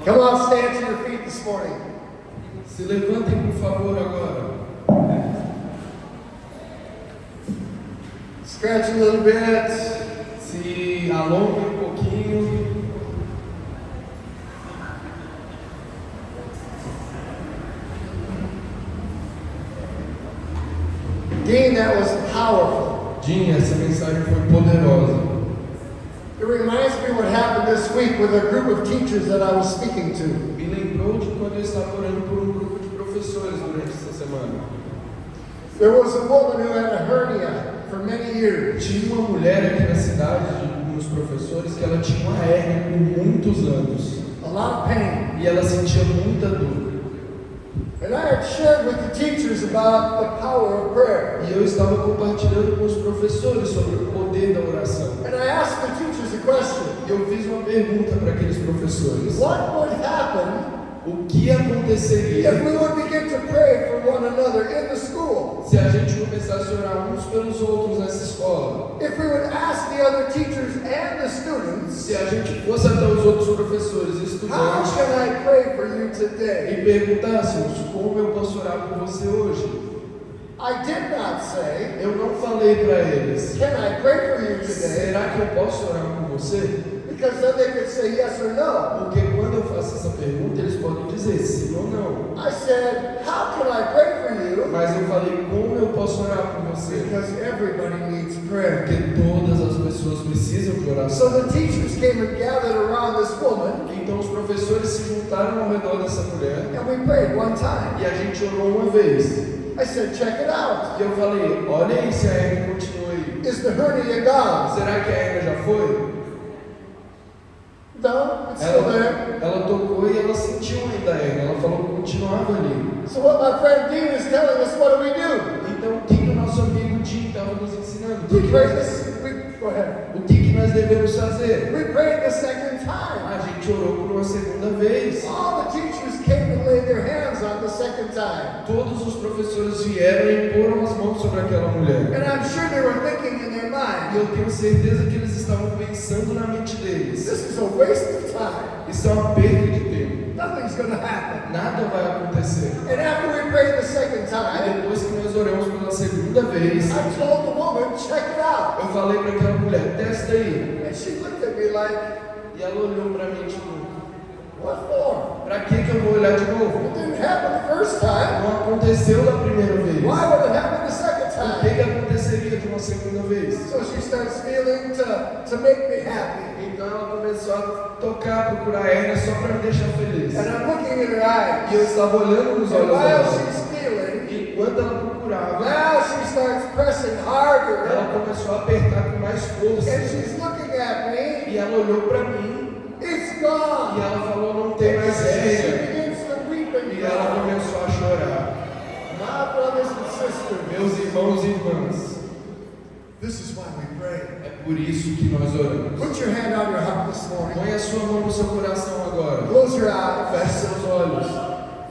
Come on, stand to your feet this morning. Se levantem, por favor, agora. Scratch a little bit. Se alongem um pouquinho. Dean, that was powerful. Dinha, essa mensagem foi poderosa. It reminds me what happened this week with a group of teachers that I was speaking to. Me lembrou de quando eu estava orando por um grupo de professores durante essa semana. There was a woman who had a hernia for many years. Tinha uma mulher aqui na cidade, uns professores, que ela tinha uma hérnia por muitos anos. A lot of pain. E ela sentia muita dor. And I had shared with the teachers about the power of prayer. E eu estava compartilhando com os professores sobre o poder da oração. And I asked the teachers a question. E eu fiz uma pergunta para aqueles professores. What would happen O que aconteceria if we would begin to pray for one another in the school? se a gente começasse a orar uns pelos outros nessa escola? If we would ask the other teachers and the students, Se a gente fosse até os outros professores e how estudantes can I pray for you today? e perguntássemos como eu posso orar por você hoje? I did not say, Eu não falei para eles, can I pray for you today? será que eu posso orar por você? Because then they could say yes or no. Porque quando eu faço essa pergunta, eles podem dizer sim ou não. I said, how can I pray for you? Mas eu falei, como eu posso orar por você? Because everybody needs prayer. Porque todas as pessoas precisam de So oração. the teachers came and gathered around this woman, Então os professores se juntaram ao redor dessa mulher and we prayed one time. e a gente orou uma vez. I said, check it out. E eu falei, olha aí se a hérnia continua aí. Is the hernia gone? Será que a hérnia já foi? No, it's still there. Ela tocou e ela sentiu ainda a hérnia. Ela falou que continuava ali. So what my friend Dean is telling us, what do we do? Então o que o nosso amigo Jim estava nos ensinando? We pray this. Go ahead. O que nós devemos fazer? We prayed the second time. A gente orou por uma segunda vez. All the teachers came and laid their hands on the second time. Todos os professores vieram e poram as mãos sobre aquela mulher. And I'm sure they were thinking in their E mind, eu tenho certeza que eles estavam pensando na mente deles. this is a waste of time. Isso é uma perda de tempo. Nothing's going to happen. Nada vai acontecer. And after we prayed the second E time, depois que nós oramos pela segunda vez, I told the woman, check it out. eu falei para aquela mulher, testa aí. And she looked at me like, E ela olhou para mim tipo, what for? pra que eu vou olhar de novo? It didn't happen the first time. Não aconteceu da primeira vez. Why would it happen the second O que time? aconteceria de uma segunda vez? So she starts feeling to make me happy. Então ela começou a tocar, procurar a hérnia só para me deixar feliz. And I'm looking in her eyes. E eu estava olhando nos And olhos while dela. she's feeling, E enquanto ela procurava, now she starts pressing harder. ela começou a apertar com mais força. And she's looking at me. E ela olhou para mim It's e gone. ela falou, não tem mais She hérnia. begins to weep and E ela cry. começou a chorar. My brothers and sisters, Meus irmãos e irmãs, this is why we pray. é por isso que nós oramos. Put your hand on your heart this morning. Põe a sua mão no seu coração agora. Close your eyes. Feche seus olhos.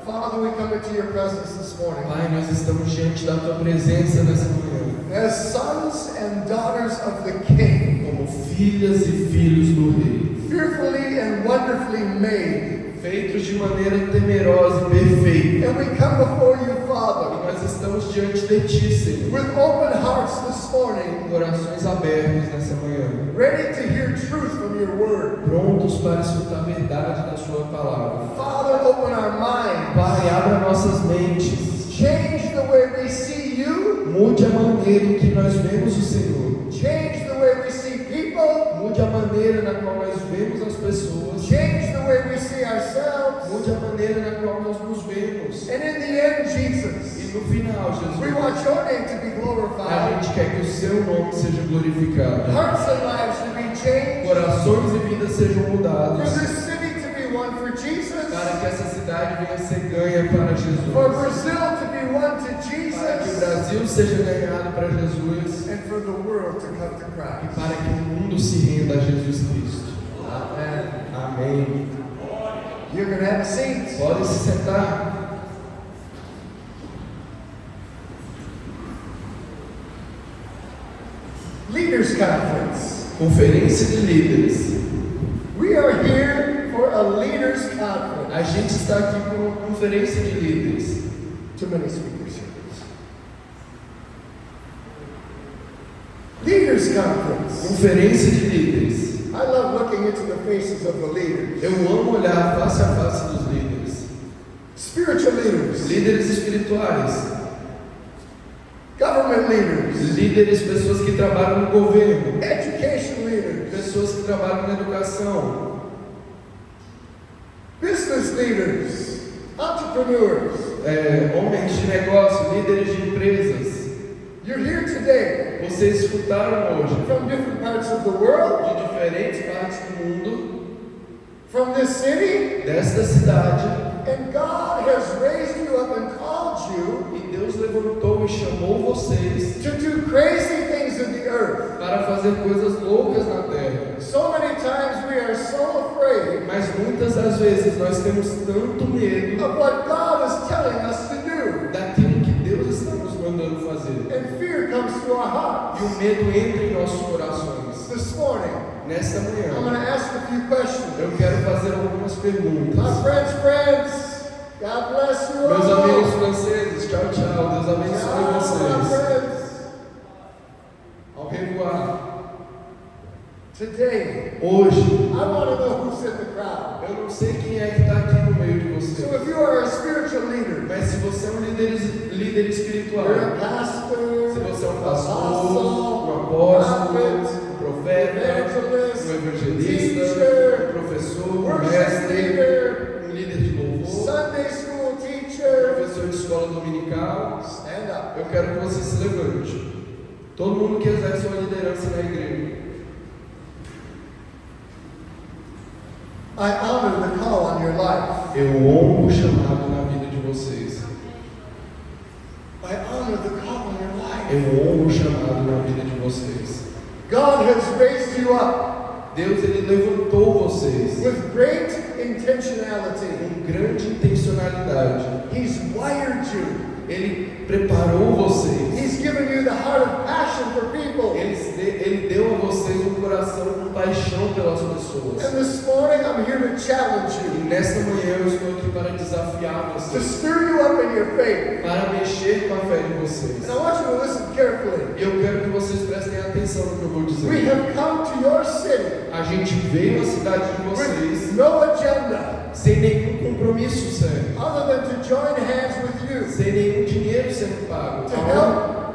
Father, we come into your presence this morning. Pai, nós estamos diante da tua presença nessa manhã. As sons and daughters of the King, Como filhas e filhos do Rei. fearfully and wonderfully made. Feitos de maneira temerosa e perfeita. And we come before you, E Father, nós estamos diante de ti, Senhor. with open hearts this morning, Com corações abertos nessa manhã. ready to hear truth from your word. Prontos para escutar a verdade da sua palavra. Father, open our minds. Pai, abra nossas mentes. Change the way we see you. Mude a maneira em que nós vemos o Senhor. Change the way we see people. Mude a maneira na qual nós vemos as pessoas. Change the way we see ourselves. Mude a maneira na qual nós nos vemos. And in the end, Jesus, E no final, we Jesus, want your name to be be A glorified, gente quer que o seu nome seja glorificado. hearts and lives to be changed, Corações e vidas sejam for mudados. this city to be one for Jesus, Para que essa cidade venha a ser ganha para Jesus. for Brazil to be one to Para que o Jesus, Brasil seja ganhado para Jesus. and for the world to come to E Christ. para que o mundo se renda a Jesus Cristo. Amen. Amém. You can have a seat. Podem se sentar. Leaders Conference. Conferência de líderes. We are here for a leaders conference. A gente está aqui por uma conferência de líderes. Too many speakers here. Leaders Conference. Conferência de líderes. I love looking into the faces of the leaders. Eu amo olhar face a face dos líderes. Spiritual leaders, Líderes espirituais. government leaders, Líderes, pessoas que trabalham no governo. education leaders, Pessoas que trabalham na educação. business leaders, entrepreneurs. Homens de negócio, líderes de empresas. You're here today Vocês escutaram hoje from different parts of the world, de diferentes partes do mundo, from this city, desta cidade, and God has raised you up and called you e Deus levantou e chamou vocês to do crazy things in the earth. para fazer coisas loucas na terra. So many times we are so afraid Mas muitas das vezes nós temos tanto medo of what God is telling us to do, daquilo que Deus está nos mandando fazer. and fear comes to our hearts. E o medo entra em nossos corações. This morning, Nesta I'm going manhã, to ask a few questions. eu quero fazer algumas My perguntas. friends, God bless you Meus all. amigos franceses, tchau, tchau. Deus abençoe Ciao, my vocês. friends. Ao revoar. Today, Hoje, I want to know who's in the crowd. eu não sei quem é que está aqui no meio de So vocês. if you are a spiritual leader, Mas se você é um líder espiritual, you're a pastor, se você é um pastor, apostle, um apóstolo, prophet, um profeta, evangelist, um evangelista, teacher, um professor, um worship mestre, leader, um líder de louvor, Sunday school teacher, professor de escola dominical, stand up. eu quero que você se levante. Todo mundo que exerce uma liderança na igreja. I honor the call on your life. Eu honro o chamado na vida de vocês. I honor the call on your life. Eu honro o chamado na vida de vocês. God has raised you up Deus, Ele levantou vocês with great intentionality. com grande intencionalidade. He's wired you. Ele preparou vocês. He's given you the heart of passion for people. Ele deu a vocês um coração com paixão pelas pessoas. And this morning I'm here to challenge E you, nesta manhã eu estou aqui para desafiar to vocês, stir you up in your faith. para mexer com a fé de vocês. And I want you to listen carefully. E eu quero que vocês prestem atenção no que eu vou We dizer. have come to your city A gente veio à cidade de vocês with no agenda sem nenhum compromisso sério, other than to join hands with you sem nenhum dinheiro sendo pago.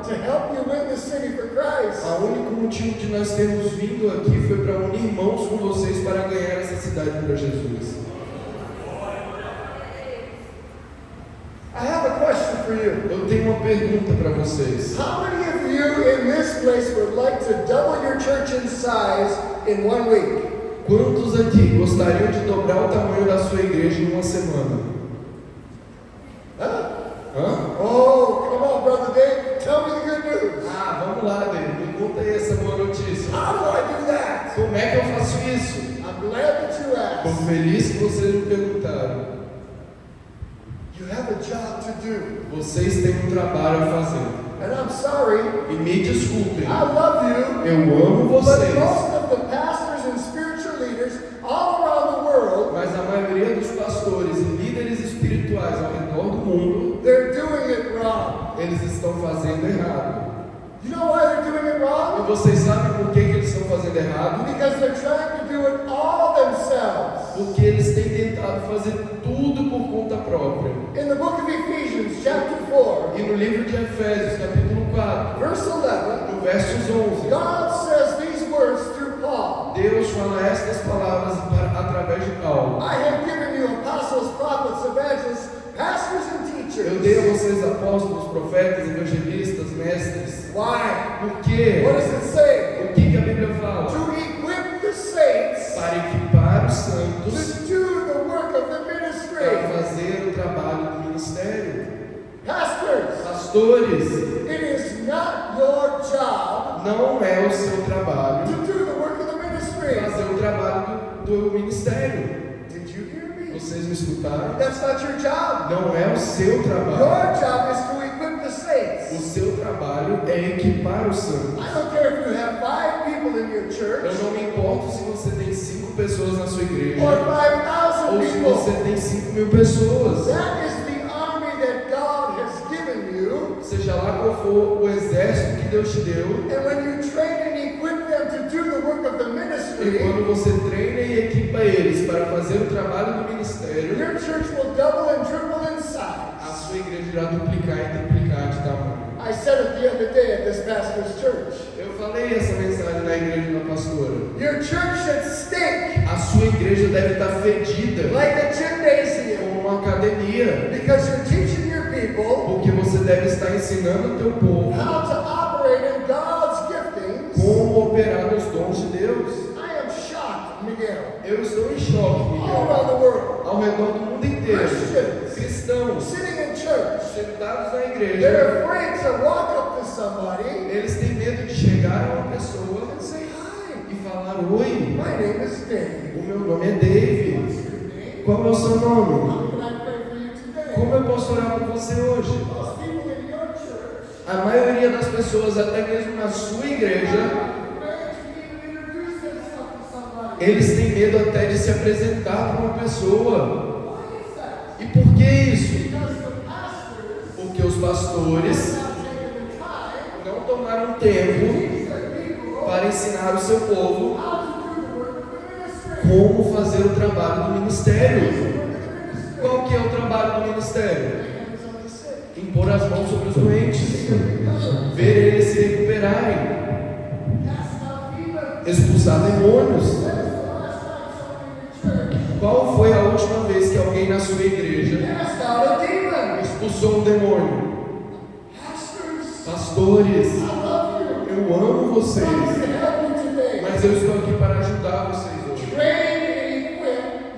to help you win the city for Christ. O único motivo de nós termos vindo aqui foi para unir mãos com vocês para ganhar essa cidade para Jesus. I have a question for you. Eu tenho uma pergunta para vocês. How many of you in this place would like to double your church in size in 1 week? Quantos aqui gostariam de dobrar o tamanho da sua igreja em uma semana? Huh? Hã? Oh, come on, Brother Dave. Tell me the good news. Ah, vamos lá, David. Me conta aí essa boa notícia. How do I do that? Como é que eu faço isso? I'm glad that you Estou asked. feliz que vocês me perguntaram. You have a job to do. Vocês têm um trabalho a fazer. And I'm sorry, E me desculpem. I love you, Eu amo but vocês. most of the pastors and spiritual leaders all around the world, Mas a maioria dos pastores e líderes espirituais ao redor do mundo, they're doing it wrong. eles estão fazendo errado. You know why they're doing it E wrong? vocês sabem por que eles estão fazendo errado? Because they're trying to do it all themselves. Porque eles têm tentado fazer tudo por conta própria. In the book of Ephesians, chapter 4, E no livro de Efésios, capítulo 4, verse 11, no versos 11, God says these words through Paul. Deus fala estas palavras através de Paulo. I have given you apostles, prophets, evangelists, pastors, and Eu dei a teachers vocês apóstolos, profetas, evangelistas, mestres. Why? Por quê? What does it say? O que a Bíblia fala? To equip the saints Para equipar os santos to do the work of the para ministry. fazer o trabalho do ministério. Pastors, Pastores, it is not your job não é o seu trabalho to do the work of the ministry. fazer o trabalho do ministério. Did you hear me? Vocês me escutaram? That's not your job. Não é o seu trabalho. Your job is to equip the O saints. seu trabalho é equipar os santos. I don't care if you have 5 people in your Eu church não me importo se você tem 5 pessoas na sua igreja or 5,000 ou se você people. tem 5.000 pessoas. That is the army that God has given you. Seja lá qual for o exército que Deus te deu, And when you train and equip them to do the work of the e ministry, quando você treina e equipa eles para fazer o trabalho do ministério, your church will double and triple in size. a sua igreja irá duplicar e triplicar de tamanho. I said it the other day at this pastor's church. Eu falei essa mensagem na igreja da pastora. Your church should stink A sua igreja deve estar fedida like a gymnasium como uma academia, because you're teaching your people porque você deve estar ensinando o teu povo how to operate in God's giftings. como operar nos dons de Deus. I am shocked, Miguel, Eu estou em choque, all Miguel, around the world. ao redor do mundo inteiro. Christians Cristãos sitting in church, sentados na they're igreja, afraid to walk up to somebody eles têm medo de chegar a uma pessoa and say, Hi, e falar: Oi, my name is Dave. o meu nome é Dave. What's your name? Qual é o seu nome? How can I pray for you today? Como eu posso orar por você hoje? Most people in your church A maioria das pessoas, até mesmo na sua igreja, afraid to even introduce themselves to somebody. eles têm medo até de se apresentar para uma pessoa. Why is that? E por que isso? Because the pastors Porque os pastores have taken the time não tomaram tempo to teach their people para ensinar o seu povo how to do the work of the ministry. como fazer o trabalho do ministério. The work of the ministry. Qual que é o trabalho do ministério? Hands on the sick. Impor as mãos sobre os doentes, ver eles se recuperarem, Cast out demons. expulsar demônios. When was the last time someone in your church Qual foi a última vez que alguém na sua igreja cast out a demon? expulsou um demônio? Pastors, Pastores, I love you. eu amo vocês, I'm here to help you today. mas eu estou aqui para ajudar vocês hoje. Train and equip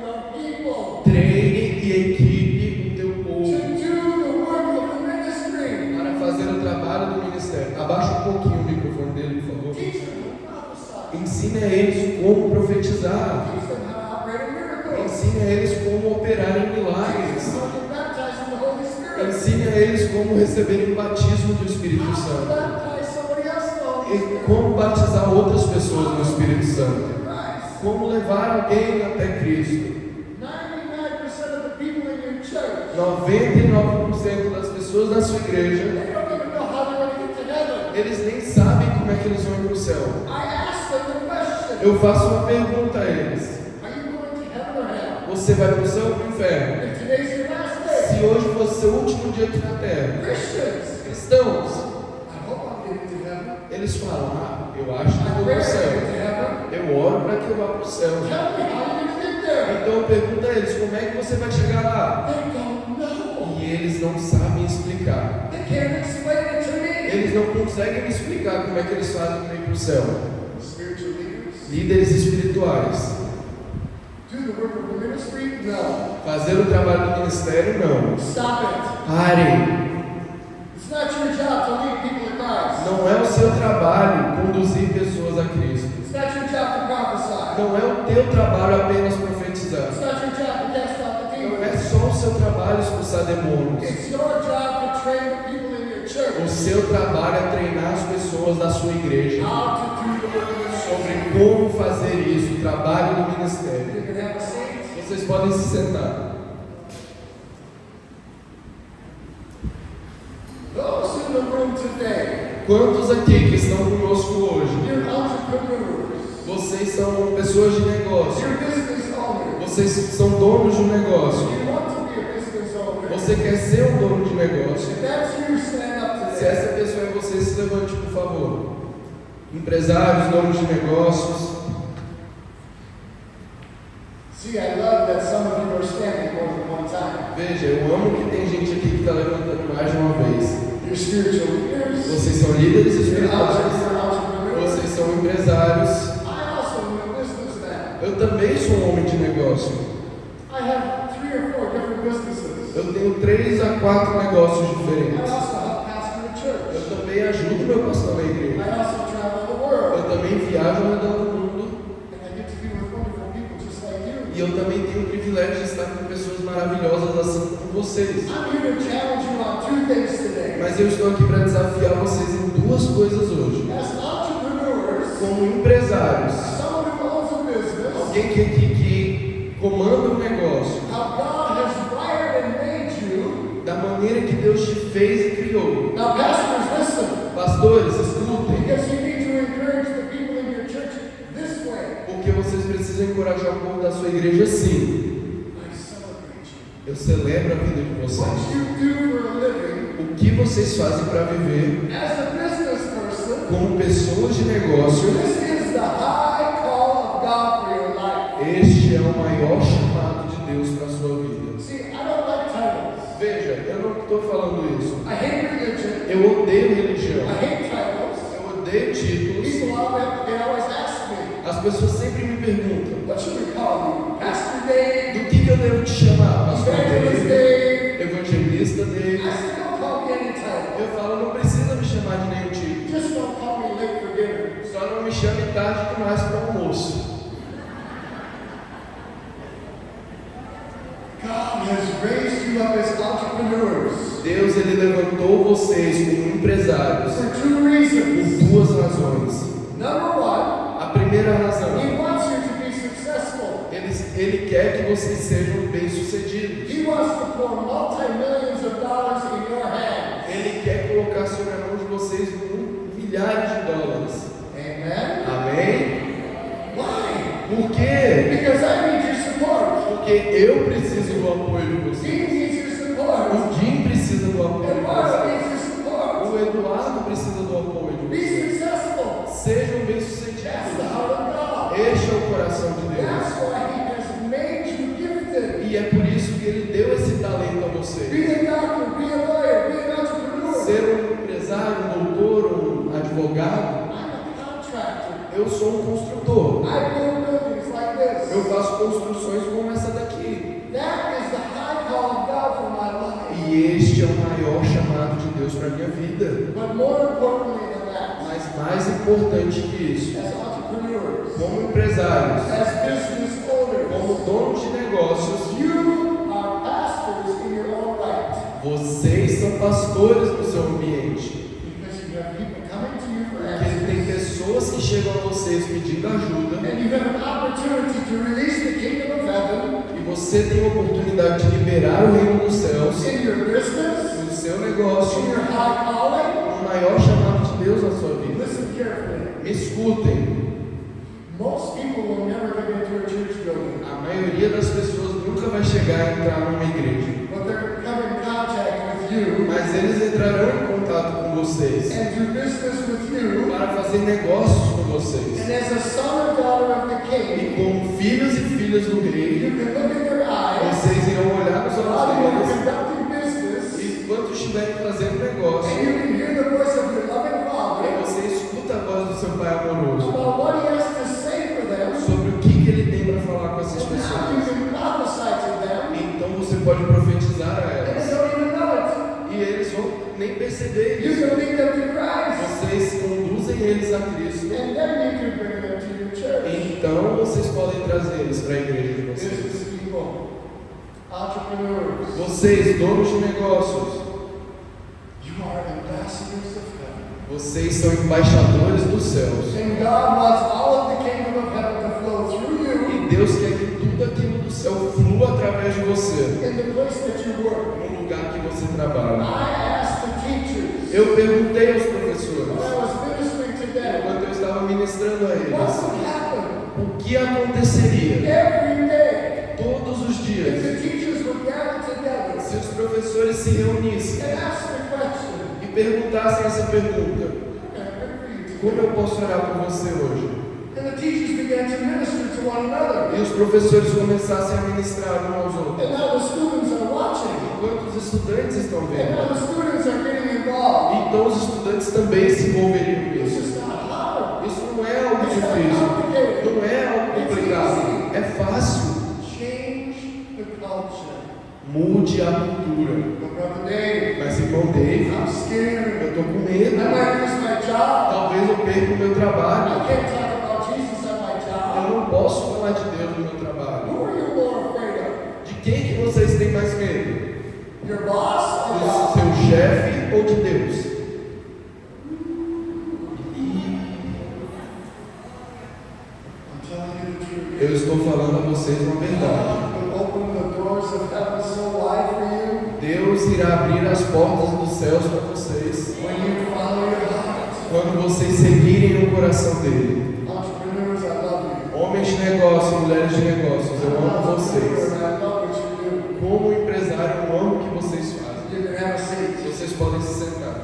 your people Treine e equipe o teu to povo do the work of the ministry. para fazer o trabalho do ministério. Abaixa um pouquinho o microfone dele, por favor. Teach them to prophesy. Ensine a eles como profetizar. Teach them how to operate in miracles. Ensine a eles como operar em Teach milagres. them how to get baptized in the Holy Spirit. Ensine a eles como receberem o batismo do Espírito How to Santo. baptize somebody else in the Holy E Spirit. como batizar outras pessoas no Espírito Santo. Christ. Como levar alguém até Cristo. 99% of the people in your church, 99% das pessoas da sua igreja, they don't even know how they're going to get to heaven. eles nem sabem como é que eles vão ir para o céu. I asked them the question, Eu faço uma pergunta a eles. are you going to heaven or hell? Você vai para o céu ou para o inferno? If today's your last day, Se hoje fosse seu último dia aqui na terra, Christians, cristãos, I hope I'm getting to heaven. eles falam: eu acho que eu I vou pray para o I céu. get to heaven. Eu oro para que eu vá para o céu. Tell me how you're going to get there. Então eu pergunto a eles: como é que você vai chegar lá? They don't know. E eles não sabem explicar. They can't explain it to me. Eles não conseguem me explicar como é que eles fazem para ir para o céu. Spiritual leaders, Líderes espirituais. do the work of the ministry? No. Fazer o trabalho do ministério, não. Stop it. Parem. It's not your job to lead people to Christ. Não é o seu trabalho conduzir pessoas a Cristo. It's not your job to prophesy. Não é o teu trabalho apenas profetizar. It's not your job to cast out the Não é demons. só o seu trabalho expulsar demônios. It's your job to train the people in your O church seu trabalho é treinar as pessoas da sua igreja how to do the work of the sobre ministry. como fazer isso, o trabalho do ministério. You can have a seat. Vocês podem se sentar. Those in the room today, Quantos aqui que estão conosco hoje? you're entrepreneurs, Vocês são pessoas de negócio. you're business owners. Vocês são donos de um negócio. You want to be a business owner. Você quer ser um dono de negócio? If that's you, stand up Se today. essa pessoa é você, se levante, por favor. Empresários, donos de negócios. See, I love that some of you are standing more than one time. Veja, eu amo que tem gente aqui que está levantando mais de uma vez. You're spiritual leaders. Vocês são líderes You're espirituais. entrepreneurs. Vocês são empresários. I also am a businessman. Eu também sou um homem de negócio. I have 3 or 4 different businesses. Eu tenho 3 a 4 negócios I diferentes. also help pastor a church. Eu também ajudo meu pastor na I igreja. also travel the world. Eu também viajo ao redor do mundo. And I get to be with wonderful people just like you. E eu também tenho o privilégio de estar com pessoas maravilhosas assim como vocês. I'm here to challenge you on 2 things today. Mas eu estou aqui para desafiar vocês em 2 coisas hoje. As entrepreneurs, Como empresários, someone who owns a business, alguém que comanda um negócio, how God has wired and made you. da maneira que Deus te fez e criou. Now, pastors, listen, Pastores, escutem, because you need to encourage the people in your church this way. porque vocês precisam encorajar o povo da sua igreja sim. I celebrate you. Eu celebro a vida de What vocês. you do for a living O que vocês fazem para viver as a business person, como pessoas de negócio, this is the high call of God for your life. este é o maior chamado de Deus para a sua vida. See, I don't like titles. Veja, eu não estou falando isso. I hate religion. Eu odeio religião. I hate titles. Eu odeio títulos. People they always ask me, As pessoas sempre me perguntam: what should we call you? Pastor Dave? do que eu devo te chamar? Pastor Evangelist Dave? Dave? Evangelista I Dave? said, don't call me any title. Eu falo, não precisa me chamar de nenhum título. Just don't call me late for dinner. Só não me chame tarde demais para o almoço. God has raised you up as entrepreneurs Deus, Ele levantou vocês como empresários for 2 reasons. por 2 razões. Number 1, A primeira razão, He wants you to be successful. Ele quer que vocês sejam bem-sucedidos. He wants to pour multi-millions of dollars in your hands. Ele quer colocar sobre a mão de vocês milhares de dólares. Amen? Amém? Why? Por quê? Because I need your support. Porque eu preciso do apoio de vocês. He needs your support. O Jim precisa do apoio de Eduardo vocês. needs your support. O Eduardo precisa do apoio de Be vocês. successful. Sejam That's the bem-sucedidos. heart of God. Este é o coração de Deus. That's why He has made you gifted. E é por isso que Ele deu esse talento a vocês. Be a doctor, be a lawyer, be an entrepreneur. Ser um empresário, um doutor, um advogado, I'm a contractor. eu sou um construtor. I build buildings like this. Eu faço construções como essa daqui. That is the high call of God for my life. E este é o maior chamado de Deus para a minha vida. But more importantly than that, Mas mais importante que isso, as entrepreneurs, como empresários, as business owners, como donos de negócios, you are pastors in your own right. vocês são pastores do seu ambiente. Because you have people coming to you for Porque tem answers. pessoas que chegam a vocês pedindo ajuda And you have an opportunity to release the kingdom of heaven e você tem a oportunidade de liberar o reino dos céus in your business, no seu in negócio, your high calling. o maior chamado de Deus na sua vida. Listen carefully. Me escutem, Most people will never get into a church building, a maioria das pessoas nunca vai chegar a entrar numa igreja, but they're come in contact with you mas eles entrarão em contato com vocês and do business with you. para fazer negócios com vocês. And as a son or daughter of the E king, como filhos e filhas do rei, you can look in their eyes vocês irão olhar nos while you are olhos deles conducting business, e enquanto estiverem fazendo negócio, and you can hear the voice of your loving e father você escuta a voz do seu Pai amoroso about what he has to say for them. sobre o que ele tem para falar com essas And now you pessoas. can prophesy to them, Então você pode profetizar a and they elas. don't even know it. E eles vão nem perceber You isso. can lead them to Christ, Vocês conduzem eles a Cristo. and then you can bring them to your church. Então vocês podem trazer eles para a igreja de vocês. Business people, entrepreneurs, Vocês, donos de negócios, you are ambassadors of heaven. vocês são embaixadores dos céus. And God wants all of the kingdom of heaven to flow through you E Deus quer que tudo aquilo do céu flua através de você, in the place that you work. no lugar que você trabalha. I asked the teachers Eu perguntei aos when professores, I was ministering to them, enquanto eu estava ministrando a what eles, would happen o que aconteceria every day todos os if dias the teachers would gather together se os professores se reunissem and ask the question, e perguntassem essa pergunta: "What can I pray for you como today?" eu posso orar por você hoje? And the teachers began to minister to one another. E os professores começassem a ministrar uns aos outros. And now the students are watching. quantos estudantes estão And vendo. now the students are getting involved. Então os estudantes também se envolveriam It's nisso. just not hard. Isso não é algo difícil, não é algo complicado, é fácil. Change the culture. Mude a cultura. But Brother Dave, Mas irmão Dave, I'm scared. eu estou com I medo. might lose my job. Talvez eu perca o meu I trabalho. can't talk about Jesus at my Eu job. não posso falar de Deus no meu trabalho. Who are you more afraid of? De quem que vocês têm mais medo? Your boss or Do God? seu chefe ou de Deus? I'm telling you the truth. Eu estou falando a vocês uma verdade. God will open the doors of heaven so wide for you Deus irá abrir as portas dos céus para vocês when you follow your heart. quando vocês seguirem o coração dele. Entrepreneurs, I love you. Homens de negócio, mulheres de negócios, eu amo vocês. I love what you Como empresário, eu amo o que vocês do. fazem. You can have a seat. Vocês podem se sentar.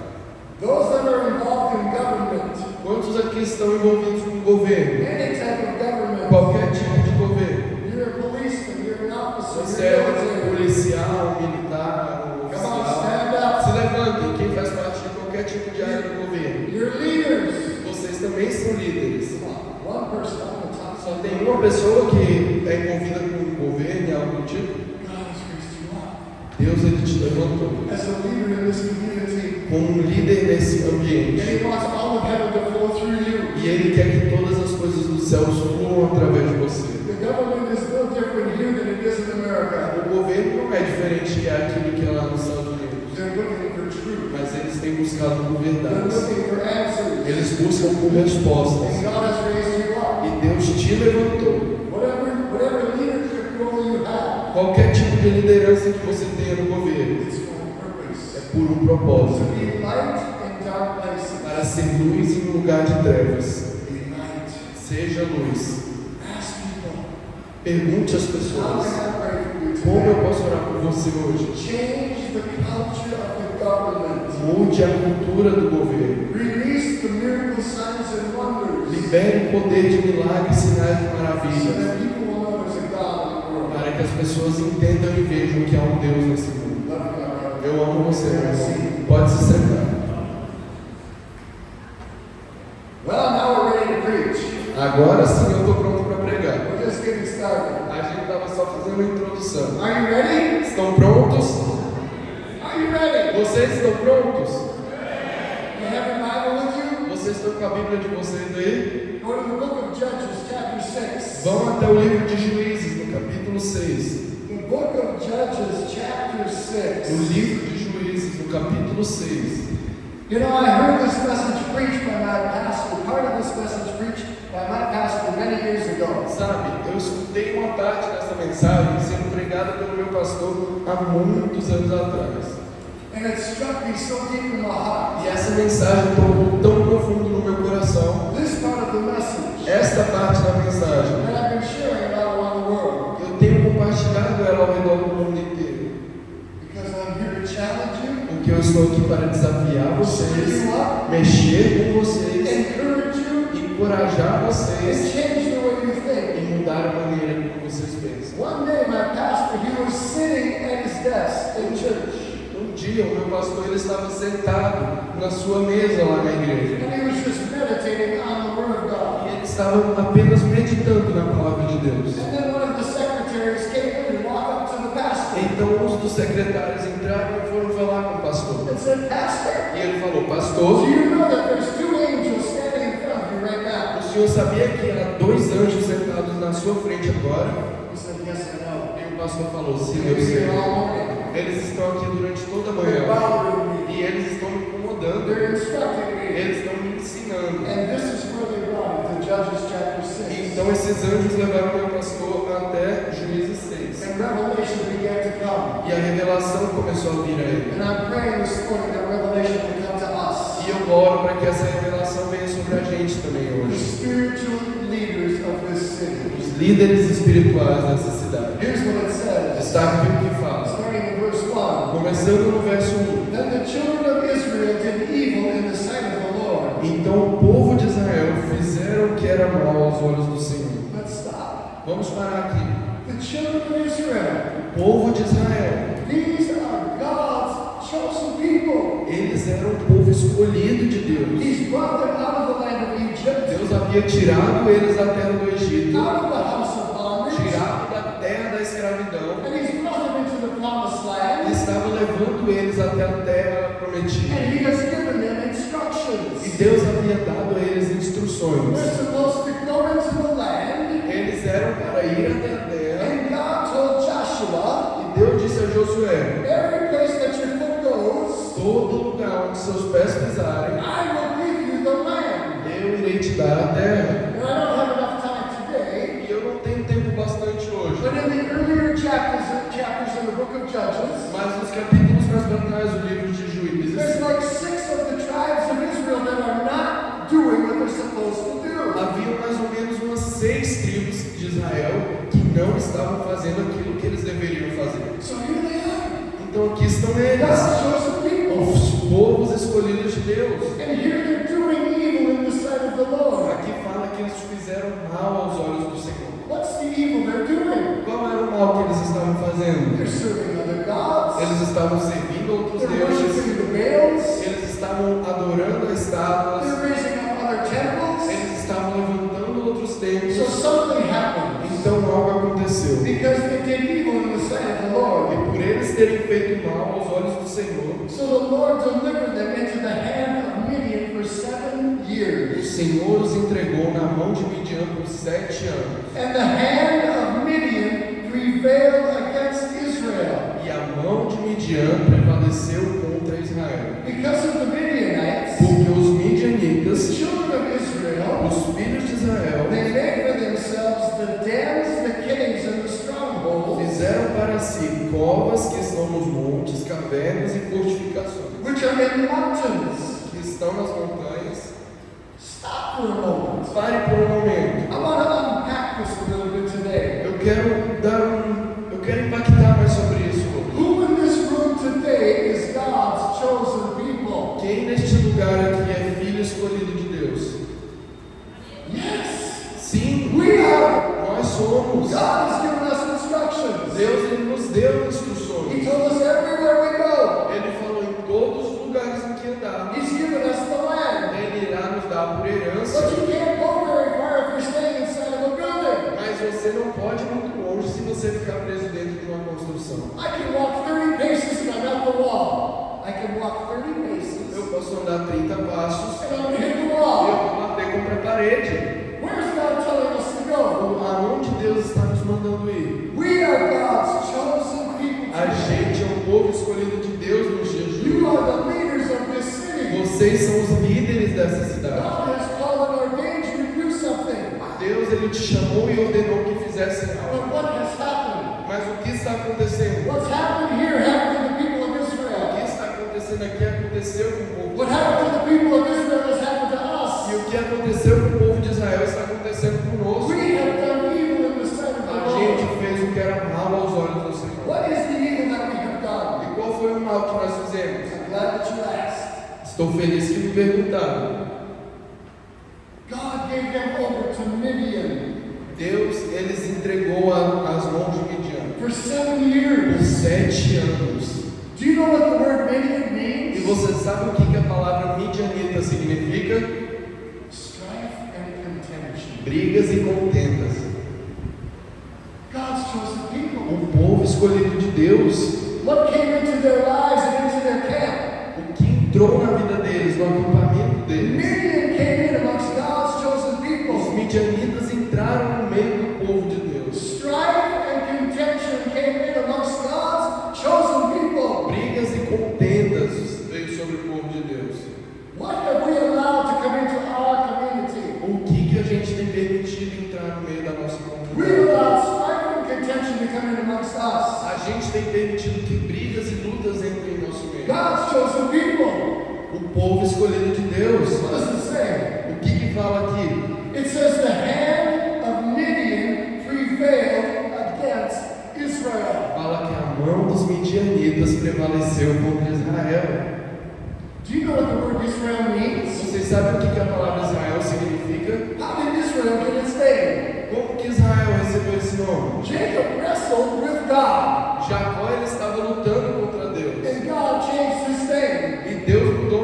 Those that are involved in government, Quantos aqui estão envolvidos com o governo? any type of government, Qualquer tipo de governo. you're a policeman, you're an officer, Você you're é um military. policial, um militar, um Come on, oficial. stand up. Se levantem, quem faz parte de qualquer tipo de área do governo. You're leaders. Vocês também são líderes. Come on, one person on the top. Só tem uma pessoa que é envolvida com o governo e algo do tipo. God has raised you up Deus, Ele te levantou as a leader in this community, como um líder nesse and ambiente. He wants all of heaven to flow through you. E Ele quer que todas as coisas dos céus fluam através de você. The government is no different here than it is in America. O governo não é diferente que aquilo que é lá nos Estados Unidos. They're looking for truth. Mas eles têm buscado por They're verdades. looking for answers. Eles buscam por respostas. And God has raised you up. E Deus te levantou. Whatever leadership role you have, Qualquer tipo de liderança que você tenha no governo it's for a é purpose. por um To propósito. be light in dark places. Para ser luz em um lugar de trevas. Be light. Seja luz. Ask people, Pergunte às how pessoas: can I pray for you como eu today? posso orar por você hoje? Change the culture of the government. Mude a cultura do governo. Release the miracle signs and wonders. Libere o poder de milagres, sinais e So maravilhas. that people will know there's a God in the world. Para que as pessoas entendam e vejam que há um Deus nesse mundo. Love you, my brother. Eu amo você, meu irmão. Pode se sentar. Well, now we're ready to preach. Agora sim eu estou pronto para pregar. We're just getting started. A gente estava só fazendo uma introdução. Are you ready? Estão prontos? Are you ready? Vocês estão prontos? You have your Bible with you? Vocês estão com a Bíblia de vocês aí? Go to the book of Judges, chapter 6. Vão até o livro de Juízes, no capítulo 6. The book of Judges, chapter O 6. livro de Juízes, no capítulo 6. You know, I heard this message preached by my pastor, part of this message preached by my pastor many years ago. Sabe, eu escutei uma parte dessa mensagem sendo pregada pelo meu pastor há muitos anos atrás. And it struck me so deep in my heart. E essa mensagem tocou tão profundo no meu coração. This part of the message Esta parte da mensagem, that I've been sharing it all around the world. eu tenho compartilhado ela ao redor do mundo inteiro. Because I'm here to challenge you, Porque eu estou aqui para desafiar vocês, stir you up, mexer com vocês, encourage you, encorajar and vocês change the way you think. e mudar a maneira como vocês pensam. One day, my pastor, he was sitting at his desk in church. Um dia o meu pastor ele estava sentado na sua mesa lá na igreja. And he was just meditating on the Word of God. E ele estava apenas meditando na palavra de Deus. And then one of the secretaries came in and walked up to the pastor Então uns dos secretários entraram e foram falar com o pastor. and said, Pastor, E ele falou: do pastor, you know that there's two angels standing in front of you right now? o senhor sabia que há dois anjos sentados na sua frente agora? He said, yes, I know. E o pastor falou: sim, They've eu been here sei. all morning. Eles estão aqui durante toda a They're manhã. bothering me. E eles estão me incomodando. They're instructing me. Eles estão me ensinando. And this is where they brought it, to Judges chapter 6. Então esses anjos levaram meu pastor até Juízes 6. And revelation began to come. E a revelação começou a vir a ele. And I'm praying this morning that revelation will come to us. E eu oro para que essa revelação venha sobre a gente também The hoje. spiritual leaders of this city. Os líderes espirituais dessa cidade. Here's what it says. Está aqui o que fala. Starting in verse 1. Começando no verso 1. Then the children of Israel did evil in the sight of the Lord. Então o povo de Israel fizeram o que era mal aos olhos do Senhor. Let's stop. Vamos parar aqui. The children of Israel, O povo de Israel. these are eles eram o povo escolhido de Deus. He's brought them out of the land of Egypt, Deus havia tirado eles da terra do Egito, out of the house of bondage, tirado da terra da escravidão, and He's brought them into the promised e land, estava levando eles até a terra prometida. and He has given them instructions. E Deus havia dado a eles instruções. They're supposed to go into the land, Eles eram para ir até a terra, and God told Joshua, e Deus disse a Josué: every place that your foot goes, todo lugar onde seus pés pisarem, I will give you the land. eu irei te dar a terra. And I don't have enough time today, E eu não tenho tempo bastante hoje, but in the earlier chapters in the book of Judges, mas nos capítulos mais para trás do livro de Juízes, there's like 6 of the tribes of Israel that are not doing what they're supposed to do. havia mais ou menos umas 6 tribos de Israel que não estavam fazendo aquilo que eles deveriam fazer. So here they are. Então aqui estão eles, God's chosen people. os povos escolhidos de Deus. And here they're doing evil in the sight of the Lord. Aqui fala que eles fizeram mal aos olhos do Senhor. What's the evil they're doing? Qual era o mal que eles estavam fazendo? They're serving other gods. Eles estavam servindo outros They're deuses, worshiping the Baals. eles estavam adorando estátuas, They're raising up other temples. eles estavam levantando outros So templos. something happened. Então algo aconteceu. Because they did evil in the sight of the Lord. E por eles terem feito mal aos olhos do Senhor, So the Lord delivered them into the hand of Midian for 7 o years. Senhor os entregou na mão de Midian por 7 anos. And the hand of Midian prevailed against Israel. E a mão de Midian prevaleceu contra Israel. Because of the Midianites, Porque os the midianitas, children of Israel, os filhos de Israel, they made for themselves the dens, the caves, and the strongholds, fizeram para si covas que estão nos montes, cavernas e fortificações, which are in mountains. que estão nas montanhas. Stop for a moment. Pare por um momento. I want to unpack this a little bit today. Eu quero impactar mais sobre isso hoje. Who in this room today is God's chosen people? Quem neste lugar aqui é filho escolhido de Deus? Yes, Sim, we are. nós somos. God has given us instructions. Deus ele nos deu instruções. He told us everywhere we go, Ele falou em todos os lugares em que andar. He's given us the land. Ele irá nos dar por herança. But you can't go very far if you're staying inside of a building. Mas você não pode ir muito longe se você ficar preso dentro de uma construção. I can walk 30 paces and I'm at the wall. I can walk 30 paces Eu posso andar 30 passos and I'm going to hit the e eu wall. vou bater contra a parede. Where's God telling us to go? Aonde Deus está nos mandando ir? We are God's chosen people. A gente é um povo escolhido de Deus nos dias de You hoje. are the leaders of this city. Vocês são os líderes dessa cidade. God has called and ordained you to do something. Deus ele te chamou e ordenou que fizesse algo. But what has happened? Mas o que está acontecendo? What's happened here happened to the people of O que Israel. está acontecendo aqui aconteceu com o povo. What happened to the people of Israel has happened to us. E o que aconteceu com o povo de Israel está acontecendo conosco. We have done evil in the sight of the A gente Lord. fez o que era mal aos olhos do Senhor. What is the evil that we have done? E qual foi o mal que nós fizemos? I'm glad that you asked. Estou feliz que me perguntaram. God gave them over to Midian Deus eles entregou as mãos de Midian for 7 por years. 7 anos. Do you know what the word Midian E means? você sabe o que a palavra midianita significa? Strife and contention. Brigas e contendas. God's chosen people. O povo escolhido de Deus, What came into their lives and into their camp? o que entrou na vida deles, no acampamento deles. Midian came in amongst God's chosen Os people. midianitas entraram no meio do povo de Deus. Strife and contention came in amongst God's chosen people. Brigas e contendas veio sobre o povo de Deus. What have we allowed to come into our community? O que a gente tem permitido entrar no meio da nossa We comunidade? allowed strife and contention to come in amongst us. A gente tem permitido que brigas e lutas entrem em nosso meio. God's chosen people. O povo escolhido de Deus. What does it say? O que fala aqui? It says the hand of Midian prevailed against Israel. Fala que a mão dos midianitas prevaleceu contra Israel. Do you know what the word Israel means? Vocês sabem o que a palavra Israel significa? How did Israel get its name? Como que Israel recebeu esse nome? Jacob wrestled with God, Jacó ele estava lutando contra Deus. and God changed his name. E Deus mudou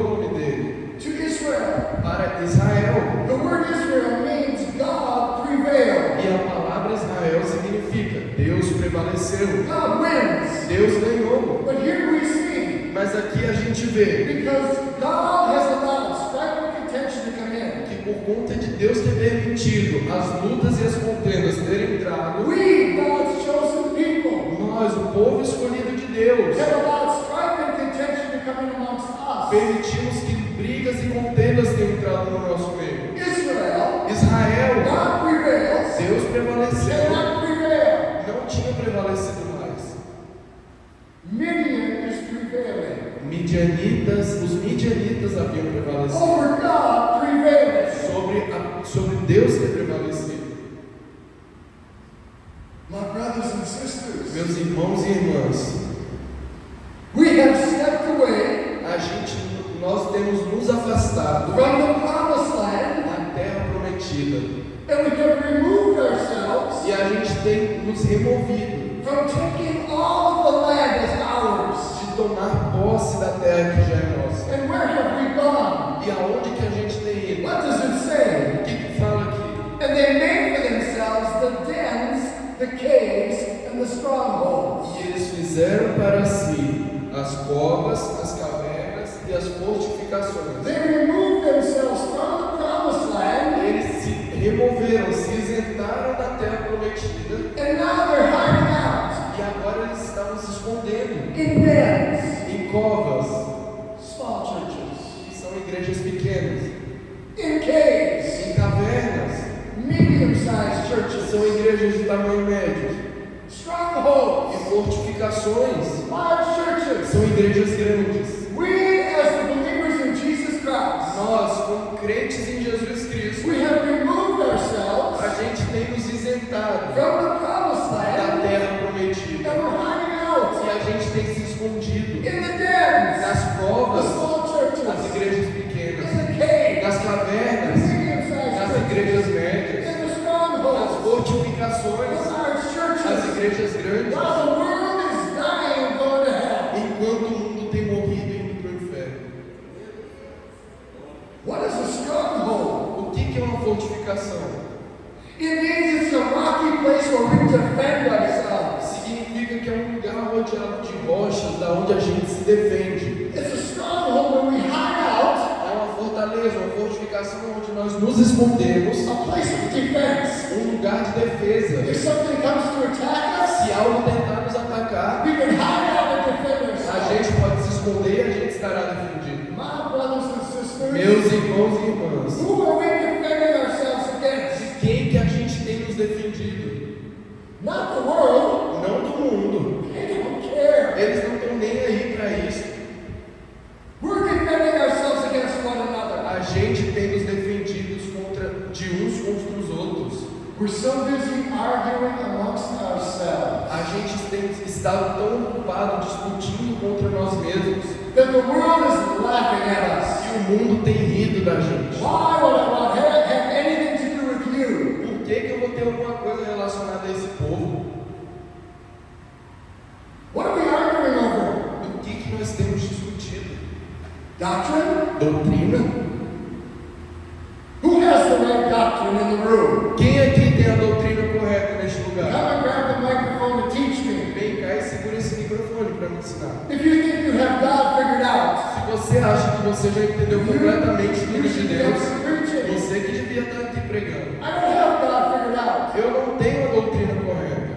God wins. Deus ganhou. But here we see, Mas aqui a gente vê because God has allowed strife and contention to come in, que por conta de Deus ter permitido as lutas e as contendas terem entrado, we, God's chosen people, nós, o povo escolhido de Deus, have allowed strife and contention to come in amongst us. permitimos que brigas e contendas tenham entrado no nosso meio. Israel, God prevails, Deus prevaleceu, cannot prevail. não tinha prevalecido mais. Midian is prevailing. Os midianitas haviam prevalecido Over God prevailing. sobre Deus ter prevalecido. My brothers and sisters, Meus irmãos e irmãs, we have stepped away nós temos nos afastado from the promised land, da terra prometida and we have removed ourselves e a gente tem nos removido from taking all of the land as ours. de tomar posse da terra que já é nossa. And where have we gone? E aonde que a gente tem ido? What does it say? O que fala aqui? And they made for themselves the dens, the caves, and the strongholds. E eles fizeram para si as covas, as cavernas e as fortificações. They removed themselves from the promised land, Eles se removeram, se isentaram da terra prometida and now they're hiding out e agora eles estavam se escondendo in dens, em covas, small churches, que são igrejas pequenas, in caves, em cavernas, medium-sized que churches, são igrejas de tamanho médio, strongholds, e fortificações, large churches. são igrejas grandes. We, as the believers in Jesus Christ, Nós, como crentes em Jesus Cristo, we have removed ourselves a gente tem nos isentado from the promised da land, terra prometida and we're hiding out e a gente tem se escondido in the dens, nas the covas, small nas churches, igrejas pequenas, in the caves, nas cavernas, medium-sized nas churches, igrejas médias, in the nas strongholds, fortificações, the large nas churches, igrejas grandes, while the world is dying and going to hell. enquanto o mundo tem morrido e indo para o inferno. What is a stronghold? O que é uma fortificação? It means it's a rocky place where we defend ourselves. Significa que é um lugar rodeado de rochas, da onde a gente se defende. It's a stronghold where we hide out, É uma fortaleza, uma fortificação onde nós nos escondemos, a place of defense. um lugar de defesa. If something comes to attack us, Se algo tentar nos atacar, we can hide out and defend a ourselves. gente pode se esconder e a gente estará defendido. My brothers and sisters, Meus irmãos e irmãs, who are we defending ourselves against? de quem que a gente tem nos defendido? Not the world. Não do mundo. They don't care. Eles não estão nem aí para isso. We're defending ourselves against one another. A gente tem nos defendidos de uns contra os outros. We're so busy arguing amongst ourselves A gente tem estado tão ocupado discutindo contra nós mesmos that the world is laughing at us. que o mundo tem rido da gente. Why would I want to have anything to do with you? Por que eu vou ter alguma coisa relacionada a esse povo? What are we arguing over? Do que nós temos discutido? Doctrine? Doutrina? Who has the right doctrine in the room? Quem aqui tem a doutrina correta neste Come lugar? and grab the microphone to teach me. Vem cá e segura esse microfone para me ensinar. If you think you have God figured out, Se você acha que você já entendeu completamente you tudo de should be Deus, preaching. você que devia estar aqui pregando. I don't have God figured out. Eu não tenho a doutrina correta.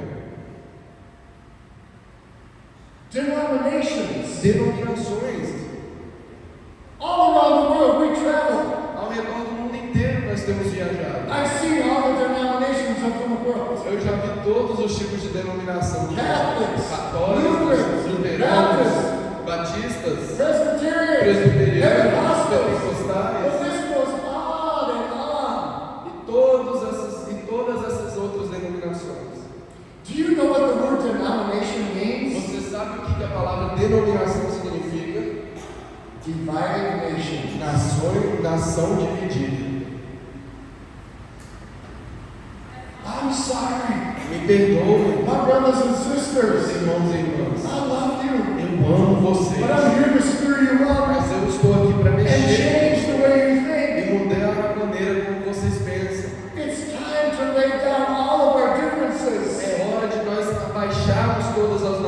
Denominations. Denominações. All around the world we travel. Ao redor do mundo inteiro nós temos viajado. I've seen all the denominations of the world. Eu já vi todos os tipos de denominação. Catholics, Católicos, luteranos, batistas, Presbyterians, presbiterianos, Pentecostals. pentecostais The list goes on and on. e todas essas outras denominações. Do you know what the word denomination means? Você sabe o que a palavra denominação significa? Divided nation. Nação dividida. I'm sorry. Me perdoe, My brothers and sisters, irmãos e irmãs. I love you. Eu amo vocês. But I'm here to stir you up Mas eu estou aqui para and mexer change the way you e think. mudar a maneira como vocês pensam. It's time to lay down all of our differences É hora de nós abaixarmos todas as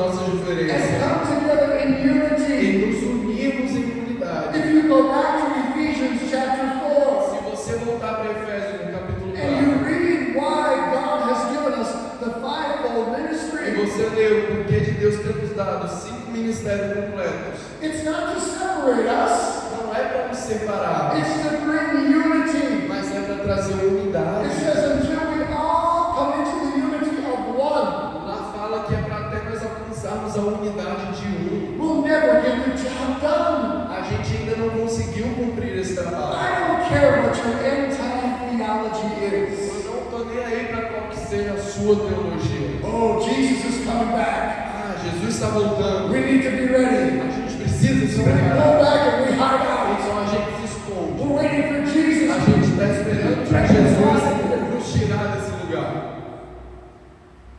o porquê de Deus ter nos dado 5 ministérios completos. It's not to separate us, Não é para nos separar, it's to bring unity. mas é para trazer unidade. It says until we all come into the unity of one, Lá fala que é para até nós alcançarmos a unidade de um. we'll never get the job done. A gente ainda não conseguiu cumprir esse trabalho. I don't care what your end time theology is. Eu não estou nem aí para qual que seja a sua teologia. Oh, Jesus is coming back. Ah, Jesus está voltando. We need to be ready. A gente precisa se So we go preparar. back and we hide out. Então a gente se esconde. We're waiting for Jesus. A gente está esperando para Jesus nos tirar desse lugar.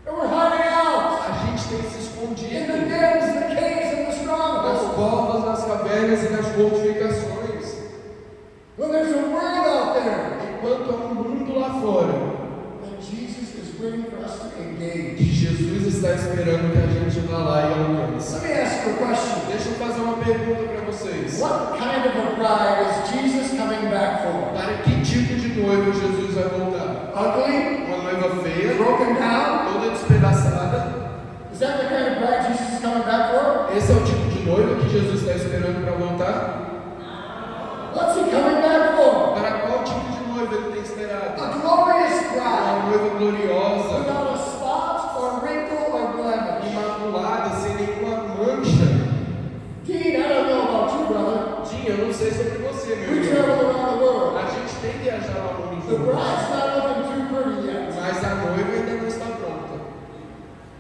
And we're hiding out A gente tem se in the escondido dens, the caves, and the nas strongholds. covas, nas cavernas e nas fortificações. When there's a world out there Enquanto há um mundo lá fora, that Jesus is waiting for us to engage. que Jesus está esperando que a gente vá lá e alcance. Let me ask you a question. Deixa eu fazer uma pergunta para vocês. What kind of a bride is Jesus coming back for? Para que tipo de noiva Jesus vai voltar? Ugly? Uma noiva feia, Broken down? toda despedaçada? Is that the kind of bride Jesus is coming back for? Esse é o tipo de noiva que Jesus está esperando para voltar? What's he coming back for? Para qual tipo de noiva ele tem esperado? A glorious Uma bride noiva gloriosa, without a spot or wrinkle or blemish. imaculada, sem nenhuma mancha. Dean, I don't know about you, brother. Dinha, eu não sei sobre você, meu We irmão. travel around the world. A gente tem viajado ao mundo The junto, bride's not looking too pretty yet. mas a noiva ainda não está pronta.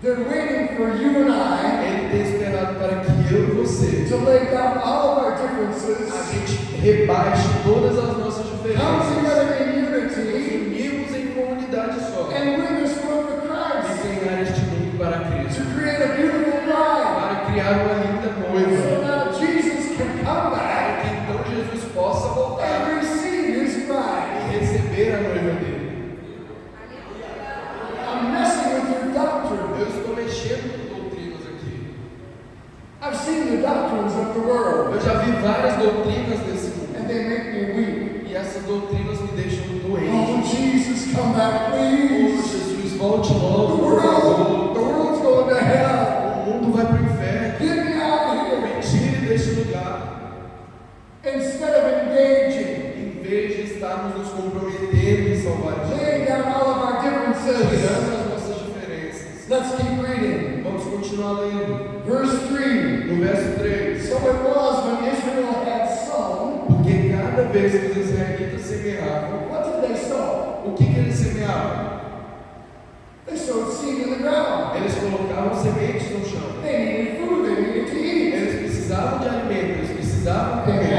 They're waiting for you and I Ele tem esperado para que eu e você, to lay down all of our a differences, gente rebaixe todas as nossas come diferenças, together in unity, unimos em comunidade só and win this world for e Christ. ganhar este mundo para Cristo, To create a beautiful bride. para criar uma linda So noiva, now Jesus can come para back que então Jesus possa voltar and receive his bride. e receber a noiva dele. I'm messing with your doctrine. Eu estou mexendo com doutrinas aqui. I've seen the doctrines of the world, Eu já vi várias doutrinas desse mundo and they make me weep. e essas doutrinas me deixam Oh, doente. Jesus, come back, Oh, please. Jesus, volte The logo, por favor. world's going to hell. O mundo vai para o inferno. Get me out of here. Me tire deste lugar. Instead of engaging, Em vez de estarmos nos comprometendo em salvar a laying gente, down all of our differences. tirando as nossas diferenças. Let's keep reading. Vamos continuar lendo. Verse 3. No verso 3. So it was when Israel had sown. Porque cada vez que os israelitas semeavam, What did they sow? o que eles semeavam? They sowed seed in the ground. Eles colocavam sementes no chão. They needed food. They needed to eat. Eles precisavam de alimento, eles precisavam comer.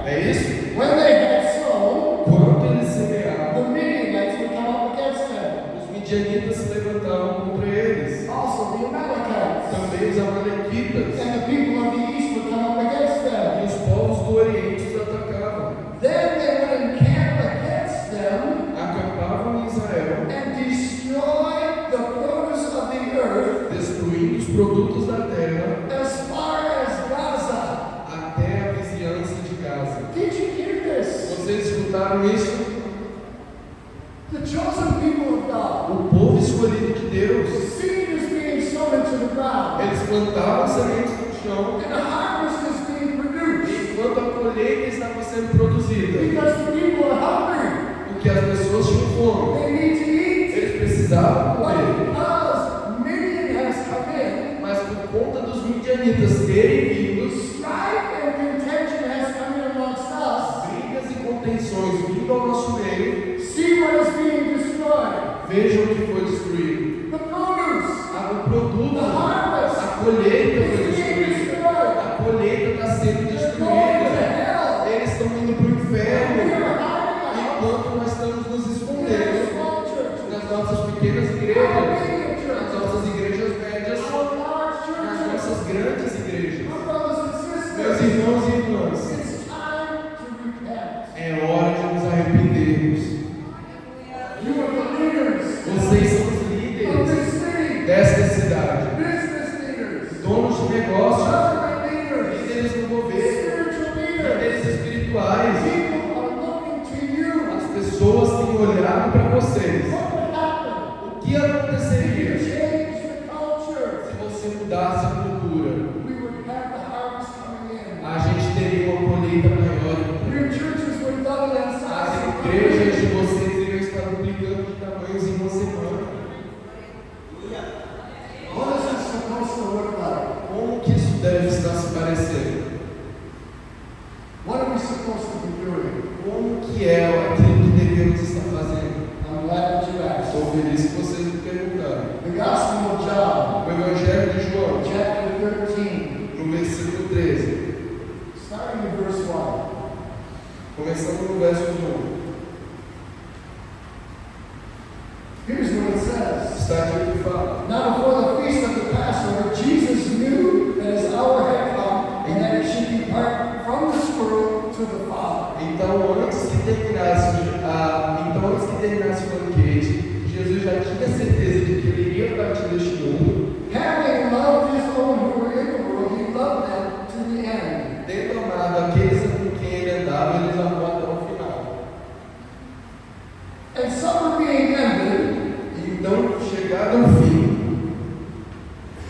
É isso? When they had sown, Quando eles semeavam, the Midianites would come up against them. os midianitas se levantavam contra eles. Also the Amalekites. Também os amalequitas And the people of the east would come up against e them. os povos do Oriente os atacavam. Then they would encamp against them Acampavam em Israel, and destroy the produce of the earth destruindo os produtos da terra as far as Gaza. até a vizinhança de Gaza. Did you hear this? Vocês escutaram isso? The chosen people of God. O povo escolhido de Deus. Seed is being sown into the ground, Eles plantavam sementes no chão, and a harvest is being produced enquanto a colheita estava sendo produzida. because the people are hungry. Porque as pessoas tinham fome. They need to eat. Eles precisavam But comer. because Midian has come in, Mas por conta dos midianitas terem vindo, strife and contention has come in amongst us. brigas e contenções vindo ao nosso meio, See what is being destroyed. vejam o que foi destruído. The produce, O produto, the harvest, a colheita foi is being destruída. destroyed. A colheita está sendo They're going to destruída. hell. Eles estão indo para o And we inferno. are hiding out Enquanto nós estamos nos in our escondendo small churches, nas nossas pequenas our igrejas, medium nas churches, nossas igrejas médias, our large nas churches. nossas grandes igrejas. My brothers and Meus sisters, irmãos e irmãs, it's time to repent. é hora de nos arrependermos. You are the leaders Vocês são os of líderes this city, desta cidade, business leaders, donos de negócios, government leaders, líderes do governo, spiritual leaders. líderes espirituais. People are looking to you. As pessoas têm olhado para vocês. What would happen O que if you aconteceria change the culture? se cultura, we would have the harvest coming in. a gente teria uma colheita maior. Your churches would double in size. As igrejas de vocês iriam estar duplicando de tamanhos em uma semana. What is it supposed to look like? Como que isso deve estar se parecendo? What are we supposed to be doing? Como que é aquilo que devemos estar fazendo? I'm glad that you asked. Estou feliz que vocês me perguntaram. The Gospel of John, O Evangelho de João, chapter 13, no versículo 13, starting in verse 1. começando no verso 1. Here's what it says. Está aqui o que fala. Now before the feast of the Passover, Jesus knew that his hour had come and that he should depart from this world to the Father. Então, antes que terminasse o banquete, Jesus já tinha certeza de que ele iria partir deste mundo. Having loved his own who were in the world, he loved them to the end. Tendo amado aqueles com quem ele andava, eles amou até o final. And some were being ended, Então, chegado ao fim,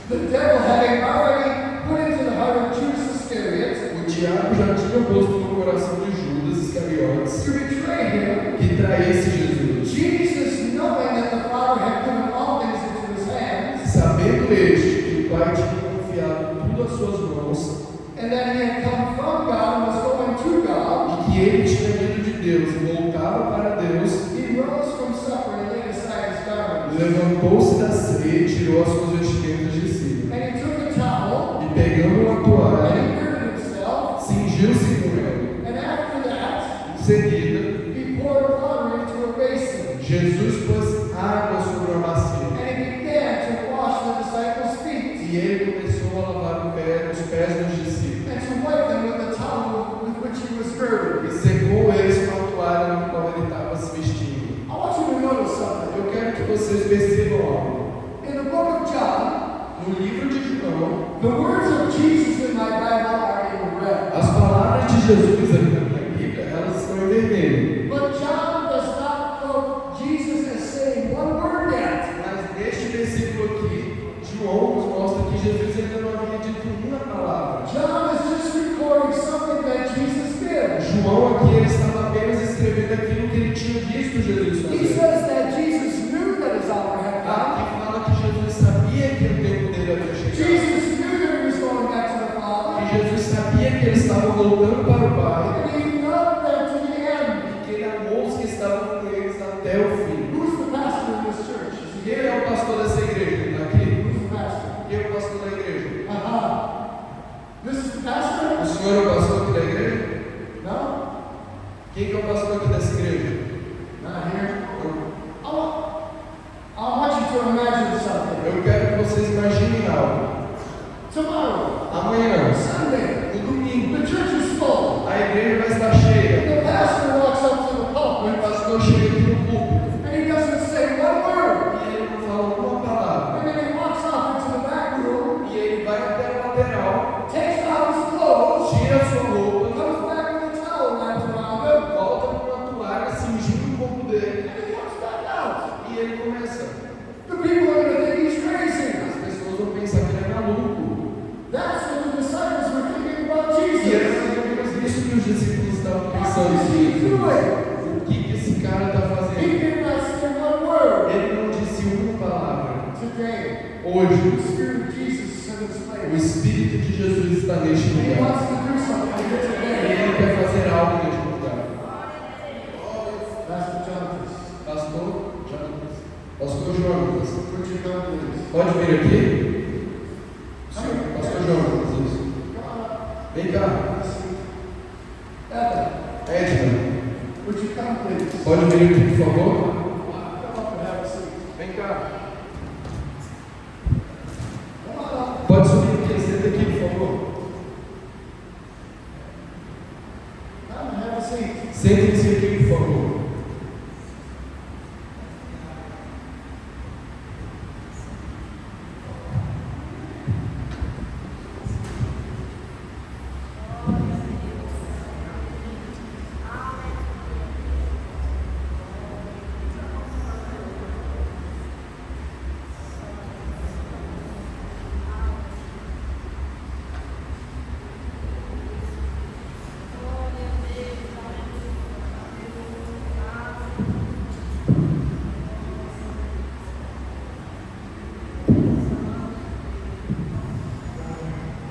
the devil having already put into the heart of Judas Iscariot o diabo já tinha posto no coração de Judas Iscariotes to betray him. que traísse Jesus. Jesus, knowing that the Father had given all things into his hands, Sabendo este que o Pai tinha confiado tudo às suas mãos and that he had come from God and was going to God, e que ele tinha vindo de Deus e voltava para Deus, he rose from supper and laid aside his garments. levantou-se da ceia e tirou as suas vestimentas de cima. And he took a towel E pegando uma toalha, and he girded himself, cingiu-se com ela. and after that, Em seguida, he poured water into a basin, Jesus pôs água sobre uma bacia and he began to wash the disciples' feet, e ele começou a lavar os pés dos discípulos and to wipe them with the towel with which he was girded. e secou eles com a toalha na qual ele estava se vestindo. I want you to notice something. Eu quero que vocês percebam algo. In the book of John, No livro de João, the words of Jesus in my Bible are in red. as palavras de Jesus aqui na minha Bíblia, elas estão em vermelho. But John does not quote Jesus as saying one word yet. Mas neste versículo aqui, João nos mostra que Jesus ainda não havia dito uma palavra. John is just recording something that Jesus did. João aqui ele estava apenas escrevendo aquilo que ele tinha visto Jesus He fazer. says that Jesus knew that his hour had come. Aqui fala que Jesus sabia que o tempo dele havia chegado. Jesus knew that he was going back to the E Father. Jesus sabia que ele estava voltando para o Pai. And he loved them to the end. E que ele amou os que estavam com eles até o fim. Who's the pastor in this church? Quem é o pastor dessa igreja? Ele está aqui? Who's the pastor? Quem é o pastor da igreja? This is the pastor? O senhor é o pastor aqui da igreja? No? Quem que é o pastor aqui dessa igreja? Not here. I want you to imagine something. Eu quero que vocês imaginem algo. Tomorrow, Amanhã, Sunday, no domingo, the church is full. a igreja vai estar cheia. The pastor walks up to the O pulpit pastor chega aqui no púlpito and he doesn't say one word. e ele não fala uma palavra. And then he walks off into the back room, E ele vai até a lateral, takes out his clothes, tira a sua roupa, comes back with a towel wrapped around him, volta com uma toalha, cingindo o corpo dele and he comes back out. e ele começa. The people are going to think he's crazy. As pessoas vão pensar que ele é maluco. That's what the disciples were thinking about E Jesus. era mais ou menos isso que os discípulos estavam What pensando. is he doing? O que esse cara está He fazendo? did not say one word. Ele não disse uma palavra. Today, the Hoje, Spirit of Jesus is in this o place. Espírito de Jesus está neste And he lugar. wants to do something here E today. ele quer fazer algo neste lugar. Pastor Jonathan, Pastor Jonas, would you come please? pode vir aqui? Pastor Jonas, isso. Come on up. Vem cá. Evan, Edna, would you come please? pode vir aqui, por favor? Come up and have a seat. Vem cá. Come on up. Pode subir aqui, senta aqui, por favor. Come and have a seat. Sentem-se aqui, por favor.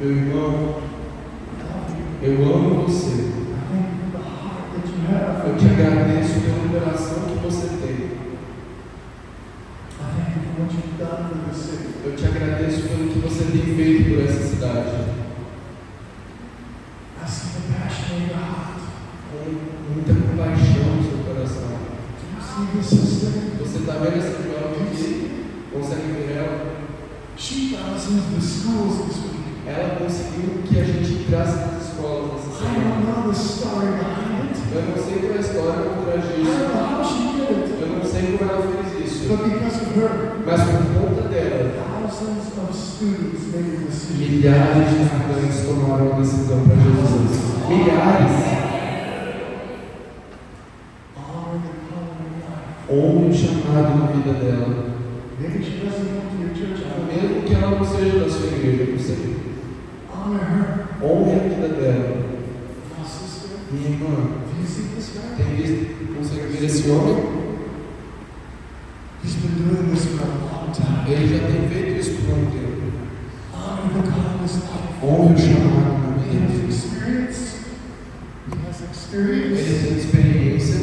Meu irmão, eu amo você. I thank you for the heart that you have. Eu te agradeço pelo coração que você tem. I thank you for what you've done for this city. Eu te agradeço pelo que você tem feito por essa cidade. I see the passion in your heart. Com muita compaixão no seu coração. Do you see this sister? Você está vendo essa jovem aqui? Consegue ver ela? She got us into the schools this week. Ela conseguiu que a gente entrasse nas escolas nessa I semana. don't know the story behind it. Eu não sei qual é a história por trás I disso. don't know how she did it. Eu não sei como ela fez isso. But because of her, Mas por conta dela, thousands of students made a decision. milhares de estudantes tomaram a decisão para Jesus. Milhares. Honor the calling of life. Honre o chamado na vida dela. Maybe she doesn't come to your church. I don't know. Mesmo que ela não seja da sua igreja, eu não sei. Honor her. Honre a vida dela. My sister, Minha irmã, do you see this guy? tem visto, consegue ver esse homem? He's been doing this for a long time. Ele já tem feito isso por um tempo. Honor the calling of life. Honre o chamado na He vida has dele. experience. He has Ele experience. tem experiência,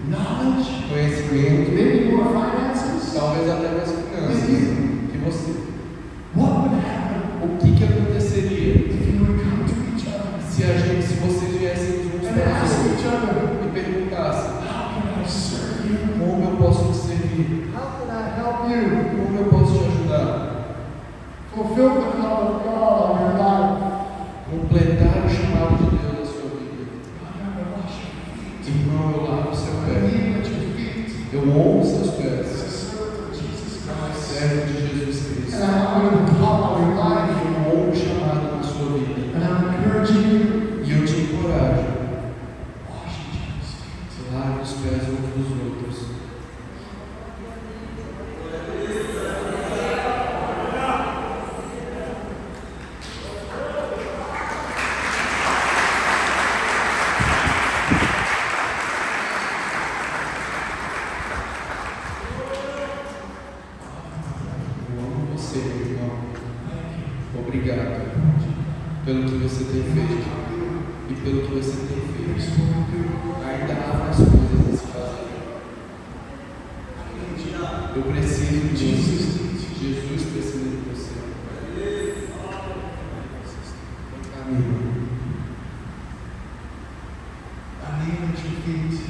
Knowledge. conhecimento, Maybe more finances. talvez até mais finanças. Que você, What would happen o que aconteceria if you would come to each other se vocês viessem uns and para os ask outros each other, e perguntassem: how can I serve you? como eu posso te servir? How can I help you Como eu posso te ajudar? fulfill the call of God on your life? Completar o chamado de Deus na sua vida. I gotta wash your feet. Irmão, eu lavo o seu I pé. kneel at your feet Eu honro os seus as a pés. servant of Jesus Christ. Servo de Jesus And Cristo. I honor the call of your life. Eu honro o chamado na sua vida. And I'm encouraging you, E eu te encorajo. wash each other's feet. Lave os pés uns dos outros. Eu amo você, meu irmão. Obrigado pelo que você tem feito e pelo que você tem feito. Ainda há mais coisas a se fazer. Eu preciso de Jesus. Jesus precisa de você. Amém. I kneel at your feet.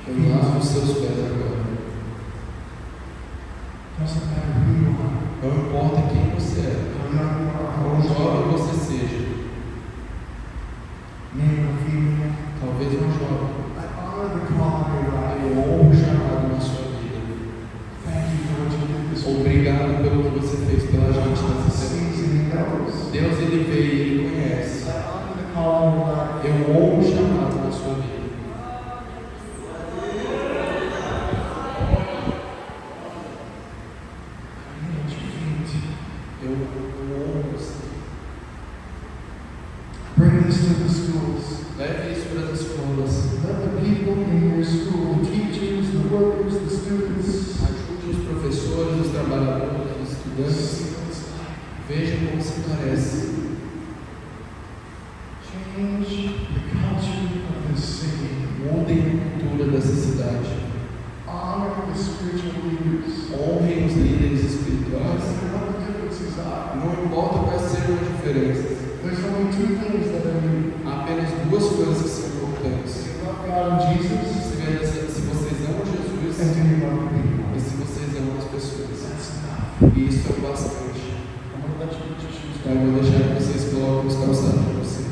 Eu lavo os seus pés agora. Doesn't matter who you are, Não importa quem você é, how young you are, how quão old you are, jovem você seja, male or female. talvez um jovem. I honor the call of your life. Eu honro o chamado na sua vida. Thank you for what you did this week. Obrigado pelo que você fez pela gente God nessa semana. sees and He knows. Deus, Ele vê e Ele conhece. I honor the call of your life. Eu honro o chamado na sua vida. I kneel at your feet. Eu honro você. Bring this to the schools. Leve isso para as escolas. Let the people in your school, the teachers, the workers, the students, Ajude os professores, os trabalhadores, os estudantes. see what it's like. Vejam como se parece. Change the culture of this city. Mudem a cultura dessa cidade. Honor the spiritual leaders. Honrem os líderes No espirituais. matter what the differences are. Não importa quais sejam as diferenças. There's only two things that are new. Há apenas duas coisas que são importantes. You love God and Jesus, Se vocês amam Jesus and do you love people? e se vocês amam as pessoas. That's enough. E isso é bastante. I'm going to let you put your shoes Então eu vou deixar que vocês coloquem os calçados de vocês.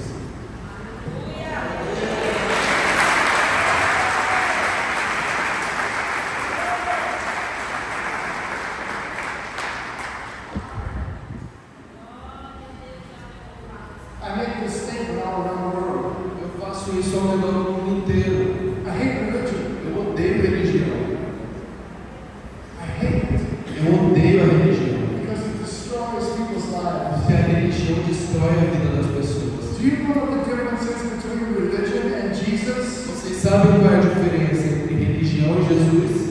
I make this statement all around the world. Eu faço isso ao redor do mundo inteiro. I hate religion. Eu odeio religião. I hate it Eu odeio a religião. because it destroys people's lives. Porque a religião destrói a vida das pessoas. Do you know what the difference is between religion and Jesus? Vocês sabem qual é a diferença entre religião e Jesus?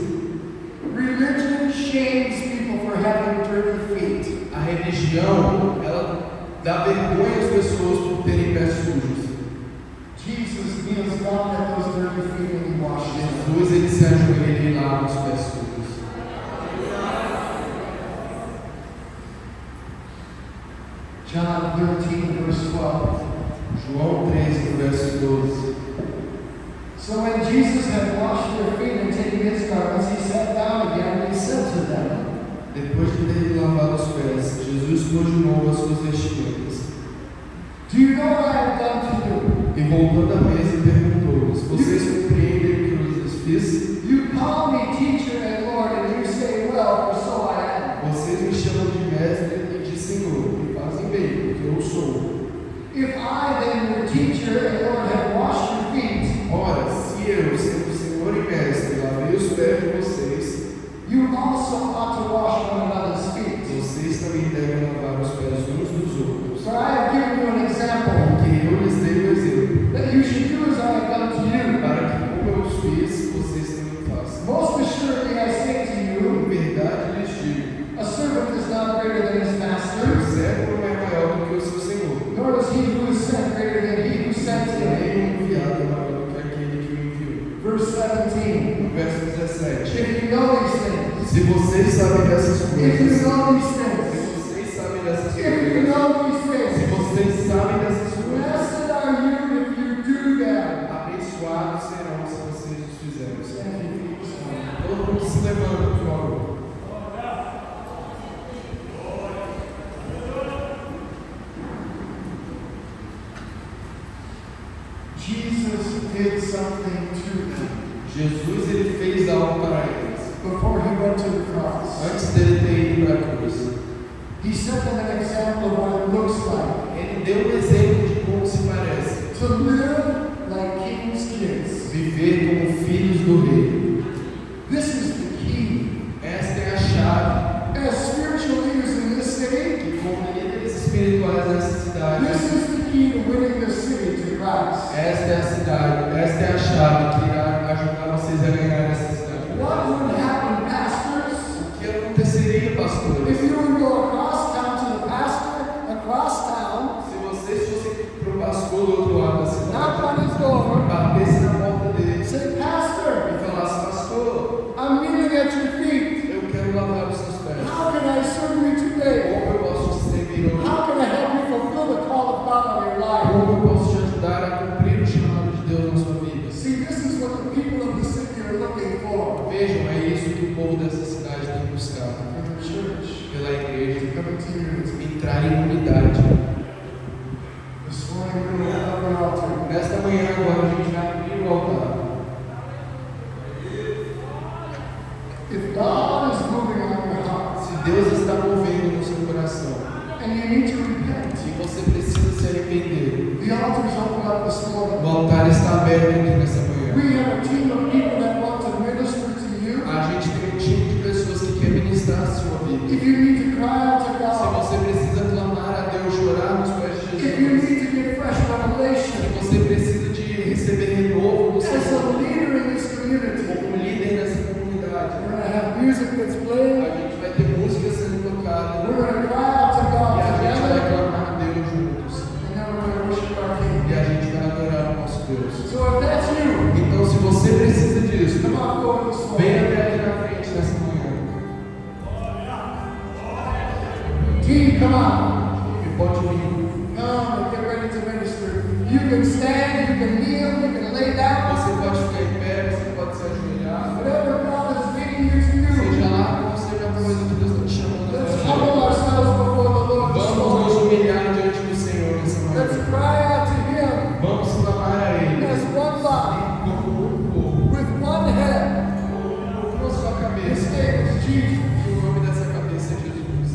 Religion shames people for having dirty feet. A religião religião, ela dá vergonha às pessoas por terem pés sujos. Jesus kneels down at those dirty feet and he washes them. Jesus, ele se ajoelha e lava os pés sujos. John 13, verse 12. João 13, verso 12. So when Jesus had washed their feet and taken his garments, he sat down again and he said to them, Depois de ter lavado os pés, Jesus pôs de novo as suas vestimentas. Do you know what I have done to you? E voltando à mesa, perguntou-lhes: Vocês compreendem o que eu lhes fiz? You call me teacher and Lord, and you say, well, for so I am. Vocês me chamam de mestre e de Senhor, e fazem bem, porque eu sou. If I then, your teacher and Lord, have washed your feet, Ora, se eu, sendo Senhor e mestre, lavei os pés de vocês, you also ought to wash one another's feet. vocês também devem lavar os pés uns dos outros. For I have given you an example, Porque eu lhes dei o exemplo, that you should do as I have done to you. para que, como eu os fiz, vocês também façam. Most assuredly I say to you, Em verdade lhes digo, a servant is not greater than his o master, servo não é maior do que o seu Senhor, nor is he who is sent greater than he who sent him. nem o enviado é maior do que aquele que o enviou. Verse 17. No verso 17, If you know these things, se vocês sabem dessas if you coisas, know these se things, vocês sabem dessas if you coisas, know these se things, vocês sabem dessas coisas, blessed are you if you do them. abençoados serão se vocês os fizerem. Stand to your feet. Todo mundo se levanta, por favor. Jesus did something to them Jesus, ele fez algo para eles. before he went to the cross. Antes dele ter ido para a cruz, He set them an example of what it looks like ele deu um exemplo de como se parece to live like king's kids. viver como filhos do rei. This is the key. Esta é a chave As spiritual leaders in this city, que, como líderes espirituais nessa cidade, this is the key to winning the city to Christ. esta é a cidade, esta é a chave que irá ajudar vocês a ganhar essa cidade. What would happen, pastors, O que aconteceria, if pastores, you would go across town to the pastor, across town, se vocês fossem para o pastor do outro lado da knock cidade, on his door, batesse na porta dele say, Pastor, e falasse: Pastor, I'm kneeling at your feet. eu quero lavar os seus pés. How can I serve you today? Como eu posso te servir hoje? How can I help you fulfill the call of God on your life? Como eu posso te ajudar a cumprir o chamado de Deus na sua vida? See, this is what the people of the city are looking for. Vejam, é isso que o povo dessa cidade tem buscado. In the church, Pela igreja, coming to you. entrar em unidade. This morning we're going to have an altar. Nesta manhã agora a gente vai abrir o altar. If God is moving on your heart, Se Deus está movendo no seu coração and you need to repent, e você precisa se arrepender, the altar is open up this o morning. altar está aberto aqui nessa manhã. We have a team of people that want to minister to you. A gente tem um time de pessoas que quer ministrar a sua vida. If you need to cry out to Se God, você precisa clamar a Deus, chorar nos pés de if you Jesus, need to get fresh se revelation, você precisa de receber renovo do as Senhor, a leader in this community, como líder nessa we're comunidade, going to have music that's a playing. gente vai ter música sendo tocada We're going to cry out to e God a gente vai together, clamar a Deus juntos and then we're going to worship our King. e a gente vai adorar o nosso Deus. So if that's you, Então, se você precisa disso, come on forward this venha morning. até aqui na frente nessa manhã Team, come on. e pode vir. Come and get ready to minister. You can stand, you can kneel, you can lay down. Você pode ficar em pé, você pode se ajoelhar, Whatever God is leading you to do. seja lá qual seja a coisa que Deus está te chamando a Let's fazer. humble ourselves before the Lord this Vamos nos morning. humilhar diante do Senhor nessa Let's manhã. cry out to Him Vamos clamar a Ele as one body, como um povo, with one head. com uma só His cabeça. name is Jesus. E o nome dessa cabeça é Jesus.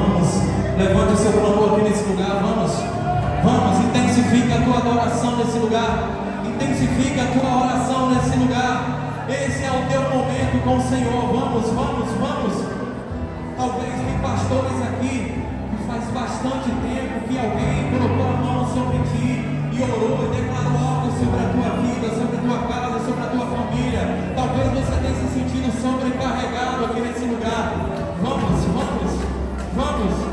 Vamos, levante o seu clamor aqui nesse lugar. Vamos, vamos, intensifica a tua adoração nesse lugar. Intensifica a tua oração nesse lugar. Esse é o teu momento com o Senhor. Vamos, vamos, vamos. Talvez tem pastores aqui que faz bastante tempo que alguém colocou a mão sobre ti e orou e declarou algo sobre a tua vida, sobre a tua casa, sobre a tua família. Talvez você tenha se sentido sobrecarregado aqui nesse lugar. Vamos, vamos, vamos.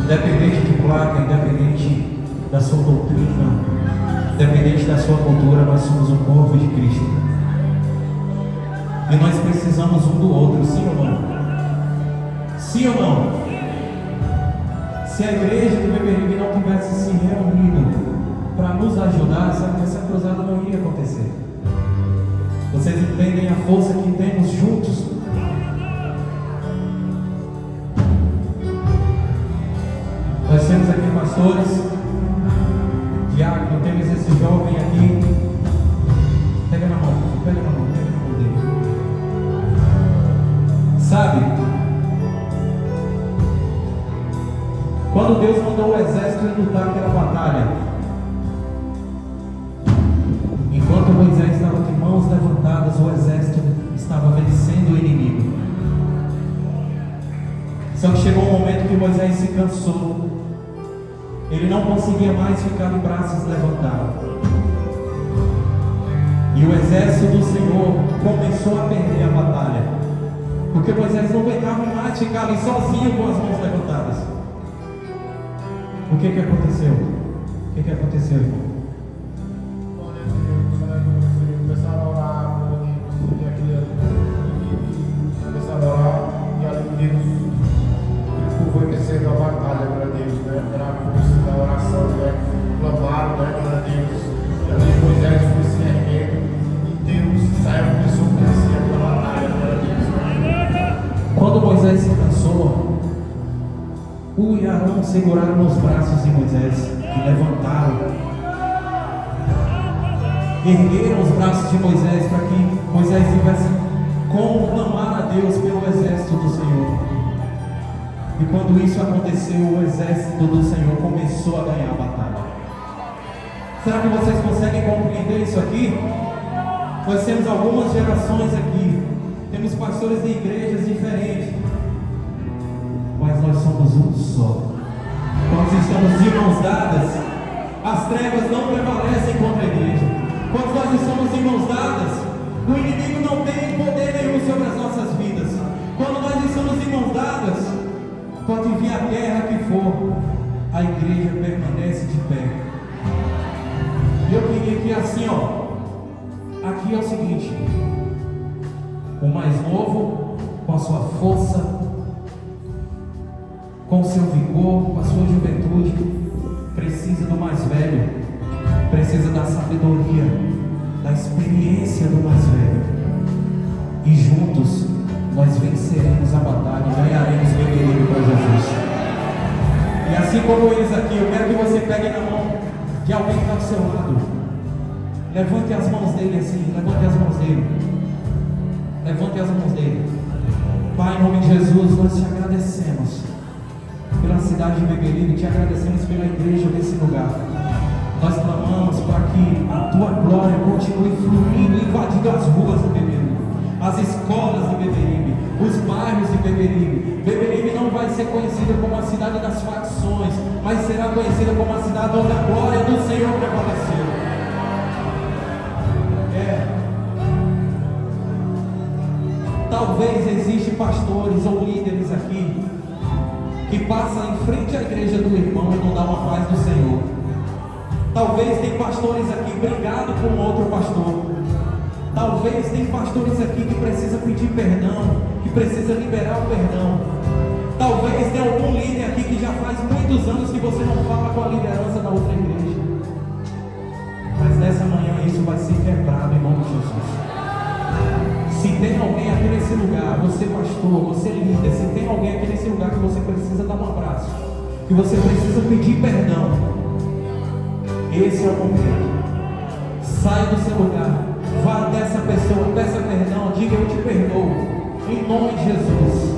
Independente de placa, independente da sua doutrina, independente da sua cultura, nós somos o corpo de Cristo. E nós precisamos um do outro, sim ou não? Sim ou não? Se a igreja do Beberibe não tivesse se reunido para nos ajudar, essa cruzada não iria acontecer. Vocês entendem a força que temos juntos? Nós temos aqui pastores, diácono, temos esse jovem aqui. Pega na mão, pega na mão dele. Sabe? Quando Deus mandou o exército ir lutar aquela batalha, enquanto Moisés estava de mãos levantadas, o exército estava vencendo o inimigo. Só que chegou um momento que Moisés se cansou. Ele não conseguia mais ficar de braços levantados. E o exército do Senhor começou a perder a batalha, porque Moisés não aguentava mais ficar ali sozinho com as mãos levantadas. O que aconteceu? O que aconteceu, irmão? Começaram a orar, começaram a orar, e ali Deus, o povo foi crescendo a batalha para Deus, né? Era a força da oração, né? Clamaram, né? Para Deus. E ali Moisés foi se erguendo, e Deus saiu, começou a crescer aquela batalha para Deus, né? Quando Moisés se cansou, U e Arão seguraram nos braços de Moisés e levantaram, ergueram os braços de Moisés para que Moisés tivesse como clamar a Deus pelo exército do Senhor. E quando isso aconteceu, o exército do Senhor começou a ganhar a batalha. Será que vocês conseguem compreender isso aqui? Nós temos algumas gerações aqui, temos pastores de igrejas diferentes, mas nós somos um só. Quando estamos de mãos dadas, as trevas não prevalecem contra a igreja. Quando nós estamos de mãos dadas, o inimigo não tem poder nenhum sobre as nossas vidas. Quando nós estamos de mãos dadas, pode vir a guerra que for, a igreja permanece de pé. E eu queria que assim, aqui é o seguinte: o mais novo, com a sua força, com o seu vigor, com a sua juventude, precisa do mais velho, precisa da sabedoria, da experiência do mais velho. nós venceremos a batalha e ganharemos Beberibe para Jesus. E assim como eles aqui, eu quero que você pegue na mão de alguém que está ao seu lado. Levante as mãos dele assim, levante as mãos dele. Levante as mãos dele. Pai, em nome de Jesus, nós te agradecemos pela cidade de Beberibe, te agradecemos pela igreja desse lugar. Nós clamamos para que a tua glória continue fluindo, invadindo as ruas de Beberibe, as escolas de Beberibe, os bairros de Beberibe. Beberibe não vai ser conhecida como a cidade das facções, mas será conhecida como a cidade onde a glória do Senhor prevaleceu. Talvez existam pastores ou líderes aqui que passam em frente à igreja do irmão e não dá uma paz do Senhor. Talvez tem pastores aqui brigado com outro pastor. Talvez tem pastores aqui que precisa pedir perdão, que precisa liberar o perdão. Talvez tenha algum líder aqui que já faz muitos anos que você não fala com a liderança da outra igreja. Mas nessa manhã isso vai ser quebrado em nome de Jesus. Se tem alguém aqui nesse lugar, você pastor, você líder, se tem alguém aqui nesse lugar que você precisa dar um abraço, que você precisa pedir perdão, esse é o momento. Saia do seu lugar, vá até essa pessoa, peça perdão, diga: eu te perdoo, em nome de Jesus.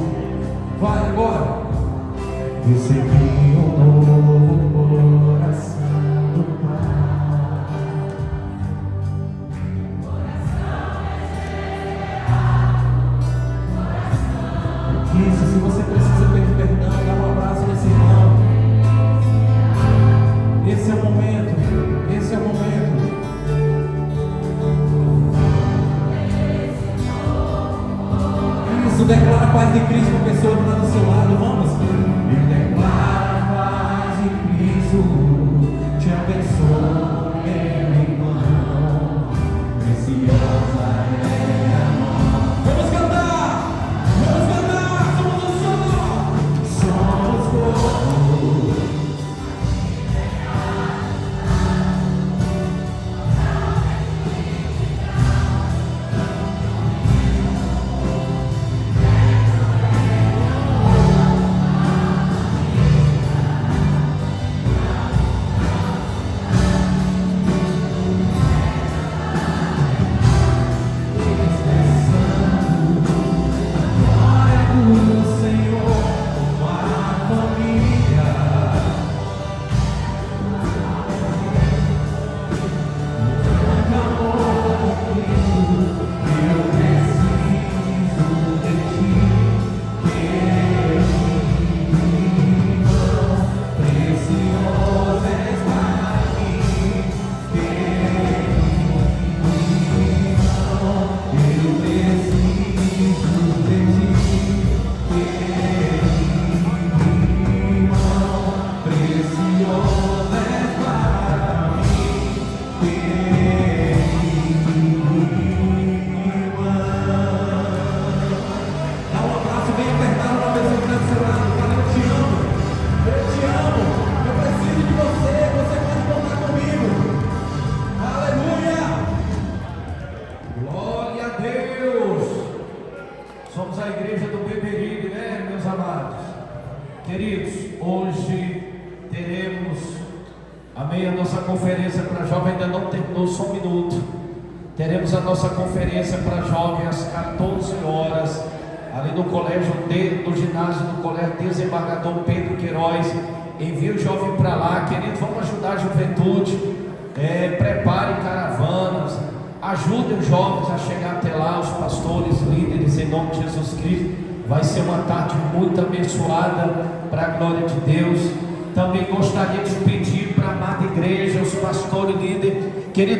Vai agora. Recebi um novo coração do Pai. Isso, se você precisa pedir perdão, dá um abraço nesse irmão. Esse é o momento. Esse é o momento. Isso, declara a paz de Cristo para a pessoa que está do seu lado. Vamos. E declara a paz de Cristo. Te abençoe, meu irmão. Preciosa é a mão. Vamos cantar! Vamos cantar! Somos um só! Somos corpo. Teremos a nossa conferência para jovens às 14 horas, ali no colégio do ginásio do colégio Desembargador Pedro Queiroz. Envie o jovem para lá, querido, vamos ajudar a juventude. Prepare caravanas, ajudem os jovens a chegar até lá, os pastores, líderes, em nome de Jesus Cristo. Vai ser uma tarde muito abençoada para a glória de Deus. Também gostaria de pedir para a amada igreja, os pastores e líderes,